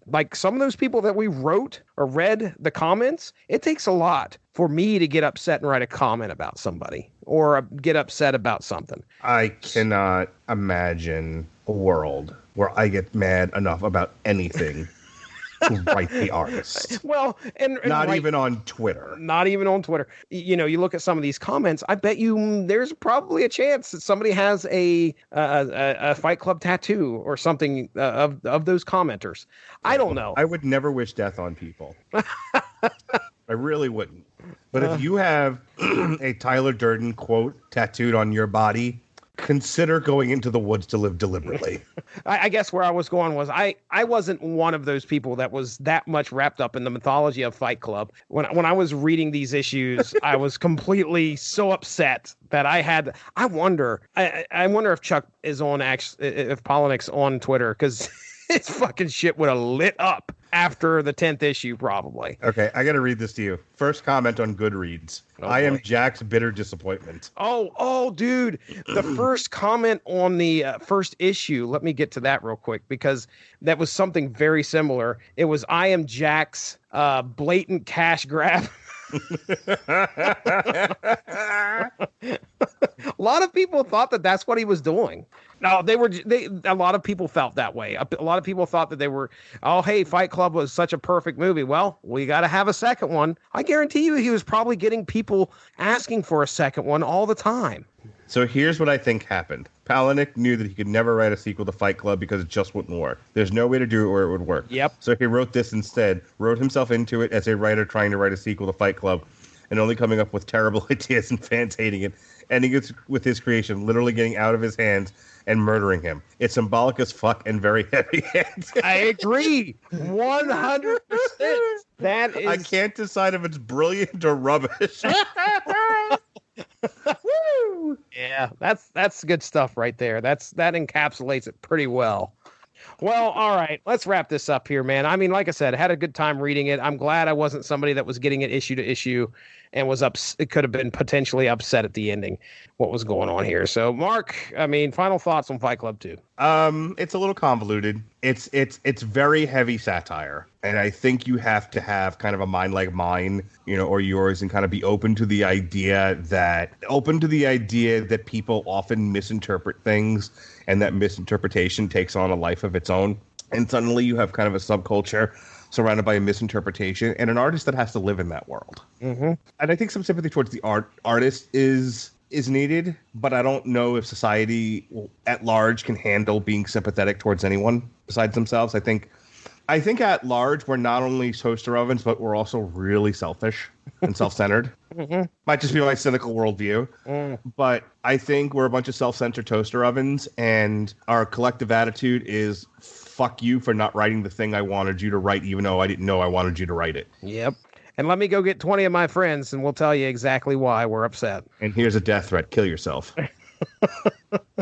like some of those people that we wrote or read the comments, it takes a lot for me to get upset and write a comment about somebody or get upset about something. I cannot imagine a world where I get mad enough about anything to write the artist. Well, and not even on Twitter. Not even on Twitter. You look at some of these comments. I bet you there's probably a chance that somebody has a Fight Club tattoo or something of those commenters. I don't know. I would never wish death on people. I really wouldn't. But if you have a Tyler Durden quote tattooed on your body, consider going into the woods to live deliberately. I guess where I was going was I wasn't one of those people that was that much wrapped up in the mythology of Fight Club. When I was reading these issues, I was completely so upset that I wonder if Chuck is on, if Polinick's on Twitter, because his fucking shit would have lit up after the 10th issue, probably. Okay, I got to read this to you. First comment on Goodreads. I am Jack's bitter disappointment. Oh, dude. The first comment on the first issue, let me get to that real quick, because that was something very similar. It was, I am Jack's blatant cash grab. A lot of people thought that that's what he was doing. No, a lot of people felt that way. A lot of people thought that they were, oh, hey, Fight Club was such a perfect movie. Well, we got to have a second one. I guarantee you he was probably getting people asking for a second one all the time. So here's what I think happened. Palahniuk knew that he could never write a sequel to Fight Club because it just wouldn't work. There's no way to do it where it would work. Yep. So he wrote this instead, wrote himself into it as a writer trying to write a sequel to Fight Club, and only coming up with terrible ideas and fans hating it, ending it with his creation literally getting out of his hands and murdering him. It's symbolic as fuck and very heavy-handed. I agree. 100%. That is... I can't decide if it's brilliant or rubbish. Woo! Yeah, that's good stuff right there. That encapsulates it pretty well. Well, all right, let's wrap this up here, man. I mean, like I said, I had a good time reading it. I'm glad I wasn't somebody that was getting it issue to issue and it could have been potentially upset at the ending, what was going on here. So, Mark, I mean, final thoughts on Fight Club 2. It's a little convoluted. It's very heavy satire. And I think you have to have kind of a mind like mine, or yours, and kind of be open to the idea that people often misinterpret things, and that misinterpretation takes on a life of its own. And suddenly you have kind of a subculture surrounded by a misinterpretation and an artist that has to live in that world. Mm-hmm. And I think some sympathy towards the artist is needed, but I don't know if society at large can handle being sympathetic towards anyone besides themselves. I think at large, we're not only toaster ovens, but we're also really selfish and self-centered. Mm-hmm. Might just be my cynical worldview. But I think we're a bunch of self-centered toaster ovens, and our collective attitude is, fuck you for not writing the thing I wanted you to write, even though I didn't know I wanted you to write it. Yep. And let me go get 20 of my friends, and we'll tell you exactly why we're upset. And here's a death threat. Kill yourself.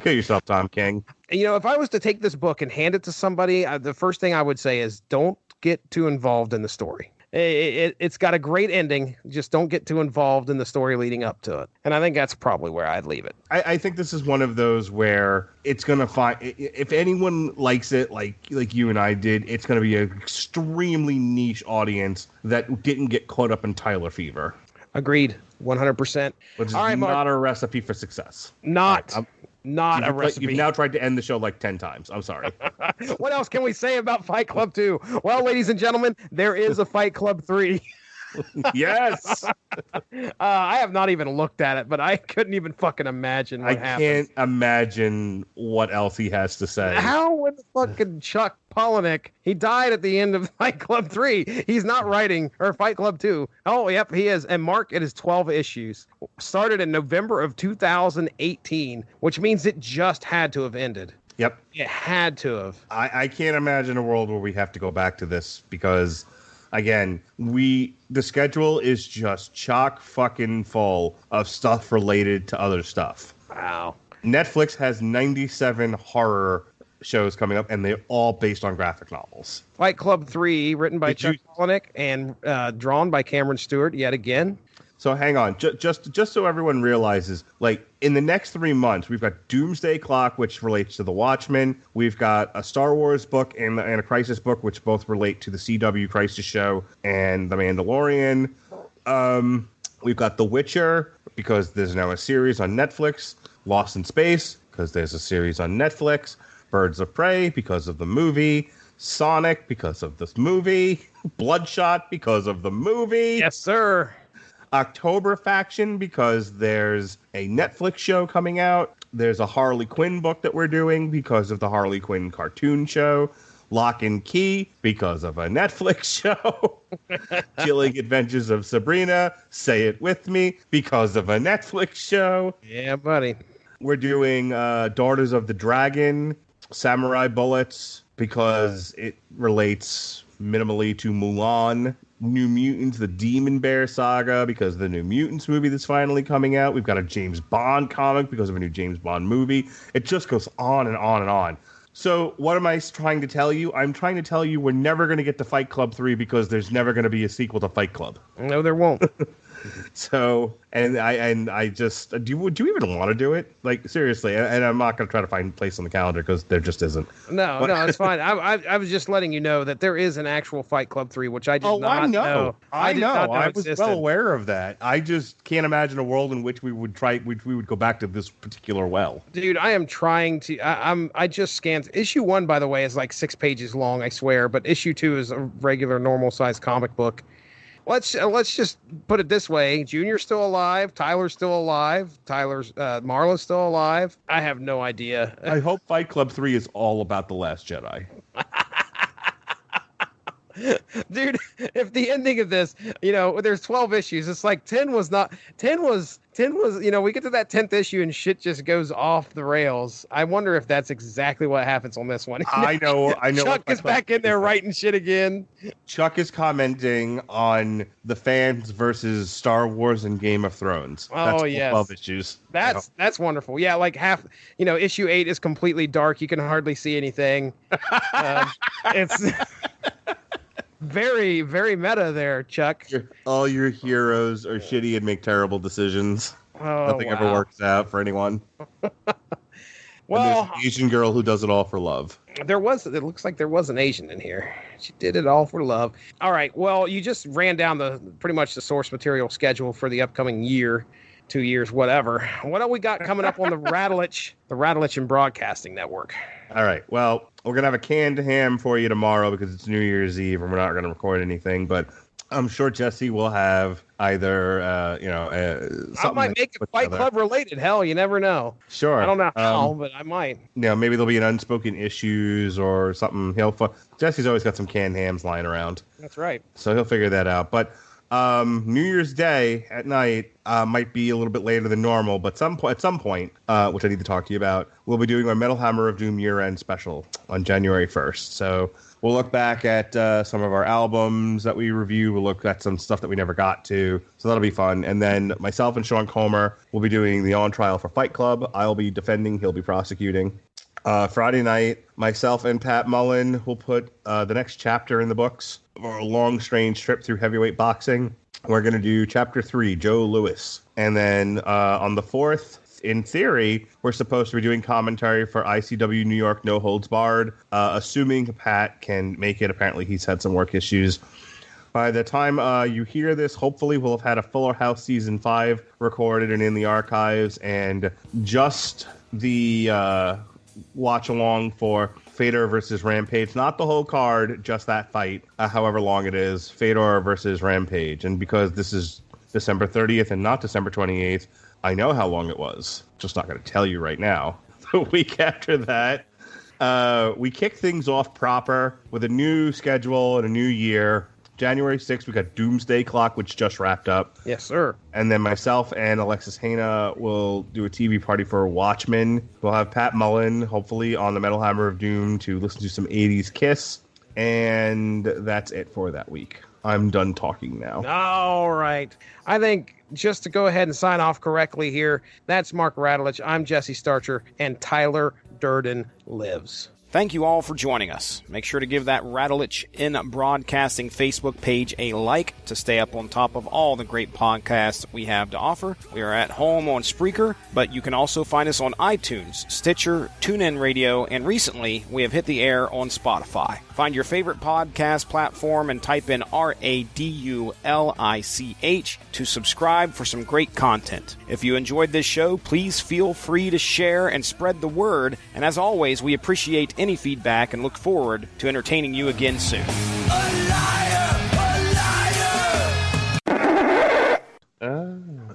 Kill yourself, Tom King. If I was to take this book and hand it to somebody, the first thing I would say is don't get too involved in the story. It's got a great ending. Just don't get too involved in the story leading up to it. And I think that's probably where I'd leave it. I think this is one of those where it's going to find, if anyone likes it like you and I did, it's going to be an extremely niche audience that didn't get caught up in Tyler fever. Agreed. 100%. Which is All right, Mark. not a recipe for success. Not a recipe. You've now tried to end the show like 10 times. I'm sorry. What else can we say about Fight Club 2? Well, ladies and gentlemen, there is a Fight Club 3. Yes. I have not even looked at it, but I couldn't even fucking imagine what happens. I can't imagine what else he has to say. How would fucking Chuck Palahniuk, he died at the end of Fight Club 3. He's not writing, or Fight Club 2. Oh, yep, he is. And Mark, it is 12 issues. Started in November of 2018, which means it just had to have ended. Yep. It had to have. I can't imagine a world where we have to go back to this because... Again, the schedule is just chock fucking full of stuff related to other stuff. Wow. Netflix has 97 horror shows coming up, and they're all based on graphic novels. Fight Club 3, written by Chuck Palahniuk and drawn by Cameron Stewart yet again. So hang on, just so everyone realizes, like in the next 3 months, we've got Doomsday Clock, which relates to The Watchmen. We've got a Star Wars book and a Crisis book, which both relate to the CW Crisis show and The Mandalorian. We've got The Witcher, because there's now a series on Netflix. Lost in Space, because there's a series on Netflix. Birds of Prey, because of the movie. Sonic, because of this movie. Bloodshot, because of the movie. Yes, sir. October Faction, because there's a Netflix show coming out. There's a Harley Quinn book that we're doing because of the Harley Quinn cartoon show. Lock and Key, because of a Netflix show. Chilling Adventures of Sabrina, Say It With Me, because of a Netflix show. Yeah, buddy. We're doing Daughters of the Dragon, Samurai Bullets, because it relates minimally to Mulan. New Mutants, the Demon Bear saga, because of the New Mutants movie that's finally coming out. We've got a James Bond comic because of a new James Bond movie. It just goes on and on and on. So what am I trying to tell you? I'm trying to tell you we're never going to get to Fight Club 3 because there's never going to be a sequel to Fight Club. No, there won't. So, and I just, do you even want to do it? Like, seriously, and I'm not going to try to find a place on the calendar because there just isn't. No, it's fine. I was just letting you know that there is an actual Fight Club 3, which I did not know. I know. I was existed. well aware of that. I just can't imagine a world in which we would go back to this particular well. Dude, I am trying to, I just scanned. Issue 1, by the way, is like 6 pages long, I swear, but issue 2 is a regular normal size comic book. Let's just put it this way. Junior's still alive. Tyler's still alive. Marla's still alive. I have no idea. I hope Fight Club 3 is all about The Last Jedi. Dude, if the ending of this, there's 12 issues. It's like 10 was, we get to that 10th issue and shit just goes off the rails. I wonder if that's exactly what happens on this one. I know. Chuck is back in there writing shit again. Chuck is commenting on the fans versus Star Wars and Game of Thrones. Oh, yes. 12 issues. That's wonderful. Yeah, like half, issue 8 is completely dark. You can hardly see anything. It's very, very meta there, Chuck. All your heroes are shitty and make terrible decisions. Oh, nothing ever works out for anyone. Well, and there's an Asian girl who does it all for love. It looks like there was an Asian in here. She did it all for love. All right. Well, you just ran down pretty much the source material schedule for the upcoming year, 2 years, whatever. What do we got coming up on the Rattlich and Broadcasting Network? All right. Well, we're going to have a canned ham for you tomorrow because it's New Year's Eve and we're not going to record anything, but I'm sure Jesse will have either, I might make it Fight Club related. Hell, you never know. Sure. I don't know how, but I might. Maybe there'll be an unspoken issues or something. Jesse's always got some canned hams lying around. That's right. So he'll figure that out. But New Year's Day at night might be a little bit later than normal, but at some point, which I need to talk to you about, we'll be doing our Metal Hammer of Doom year-end special on January 1st. So we'll look back at some of our albums that we review. We'll look at some stuff that we never got to. So that'll be fun. And then myself and Sean Comer will be doing the On Trial for Fight Club. I'll be defending. He'll be prosecuting. Friday night, myself and Pat Mullen will put the next chapter in the books for a long, strange trip through heavyweight boxing. We're going to do Chapter 3, Joe Louis. And then on the 4th, in theory, we're supposed to be doing commentary for ICW New York No Holds Barred, assuming Pat can make it. Apparently, he's had some work issues. By the time you hear this, hopefully we'll have had a Fuller House Season 5 recorded and in the archives, and just the watch-along for Fedor versus Rampage. Not the whole card, just that fight, however long it is. Fedor versus Rampage. And because this is December 30th and not December 28th, I know how long it was. Just not going to tell you right now. The week after that, we kick things off proper with a new schedule and a new year. January 6th, we got Doomsday Clock, which just wrapped up. Yes, sir. And then myself and Alexis Hana will do a TV party for Watchmen. We'll have Pat Mullen, hopefully, on the Metal Hammer of Doom to listen to some 80s Kiss. And that's it for that week. I'm done talking now. All right. I think just to go ahead and sign off correctly here, that's Mark Radulich, I'm Jesse Starcher, and Tyler Durden lives. Thank you all for joining us. Make sure to give that Radulich in Broadcasting Facebook page a like to stay up on top of all the great podcasts we have to offer. We are at home on Spreaker, but you can also find us on iTunes, Stitcher, TuneIn Radio, and recently we have hit the air on Spotify. Find your favorite podcast platform and type in RADULICH to subscribe for some great content. If you enjoyed this show, please feel free to share and spread the word. And as always, we appreciate any feedback and look forward to entertaining you again soon.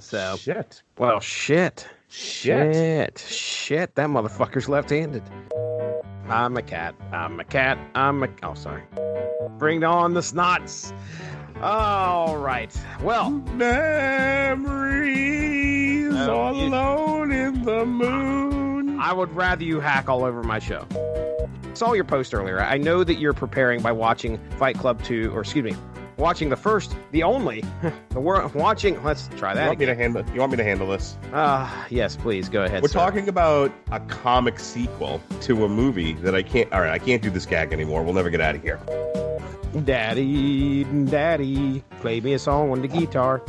So, Shit. well, shit. That motherfucker's left-handed. I'm a cat. Oh, sorry. Bring on the snots. All right. Well, Memories alone in the moon. I would rather you hack all over my show. Saw your post earlier. I know that you're preparing by watching Fight Club 2, or excuse me, watching the first, the only, let's try that. You want me to handle this? Yes, please, go ahead, We're sir. talking about a comic sequel to a movie that I can't do this gag anymore. We'll never get out of here. Daddy, play me a song on the guitar.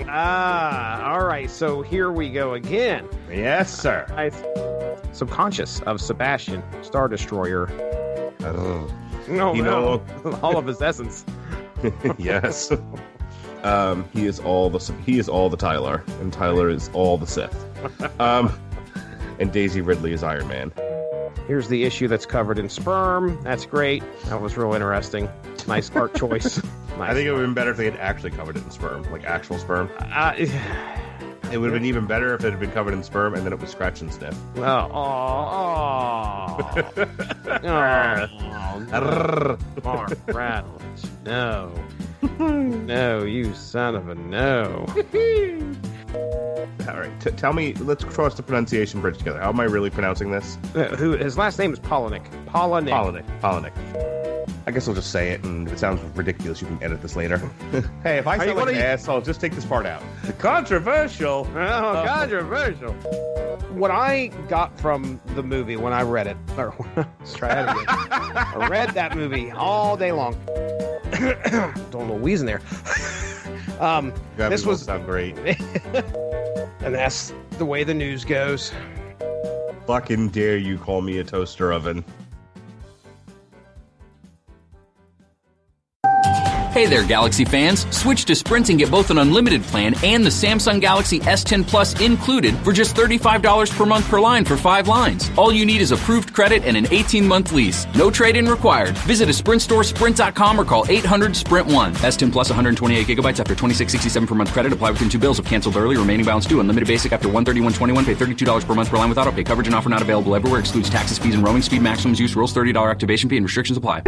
All right, so here we go again. Yes, sir. Subconscious of Sebastian, Star Destroyer. No, all of his essence. Yes. He is all the Tyler, and Tyler is all the Sith. And Daisy Ridley is Iron Man. Here's the issue that's covered in sperm. That's great. That was real interesting. Nice art choice. I think it would have been better if they had actually covered it in sperm, like actual sperm. It would have been even better if it had been covered in sperm and then it was scratch and sniff. Mark Radulich. No. No, you son of a no. All right, tell me, let's cross the pronunciation bridge together. How am I really pronouncing this? His last name is Polinick. Polinick. I guess I'll just say it, and if it sounds ridiculous, you can edit this later. Hey, if I sound like an asshole, just take this part out. Controversial. Oh, controversial. What I got from the movie when I read it, or let's try that again. I read that movie all day long. Don't know wheezing there. This was sound great. And that's the way the news goes. Fucking dare you call me a toaster oven. Hey there, Galaxy fans. Switch to Sprint and get both an unlimited plan and the Samsung Galaxy S10 Plus included for just $35 per month per line for 5 lines. All you need is approved credit and an 18-month lease. No trade-in required. Visit a Sprint store, sprint.com, or call 800-SPRINT-1. S10 Plus 128 gigabytes after $26.67 per month credit. Apply within 2 bills. If canceled early, remaining balance due. Unlimited basic after $131.21. Pay $32 per month per line with auto pay. Coverage and offer not available everywhere. Excludes taxes, fees, and roaming. Speed maximums use. Rules $30 activation fee and restrictions apply.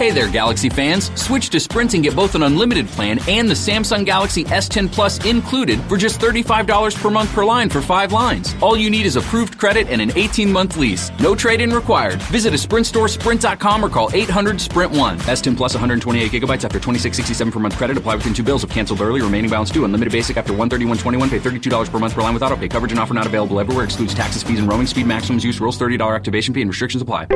Hey there, Galaxy fans. Switch to Sprint and get both an unlimited plan and the Samsung Galaxy S10 Plus included for just $35 per month per line for 5 lines. All you need is approved credit and an 18-month lease. No trade-in required. Visit a Sprint store, sprint.com, or call 800-SPRINT-1. S10 Plus 128 gigabytes after $26.67 per month credit. Apply within 2 bills if canceled early. Remaining balance due. Unlimited basic after $131.21. Pay $32 per month per line with autopay. Coverage and offer not available everywhere. Excludes taxes, fees, and roaming. Speed maximums use rules. $30 activation fee and restrictions apply.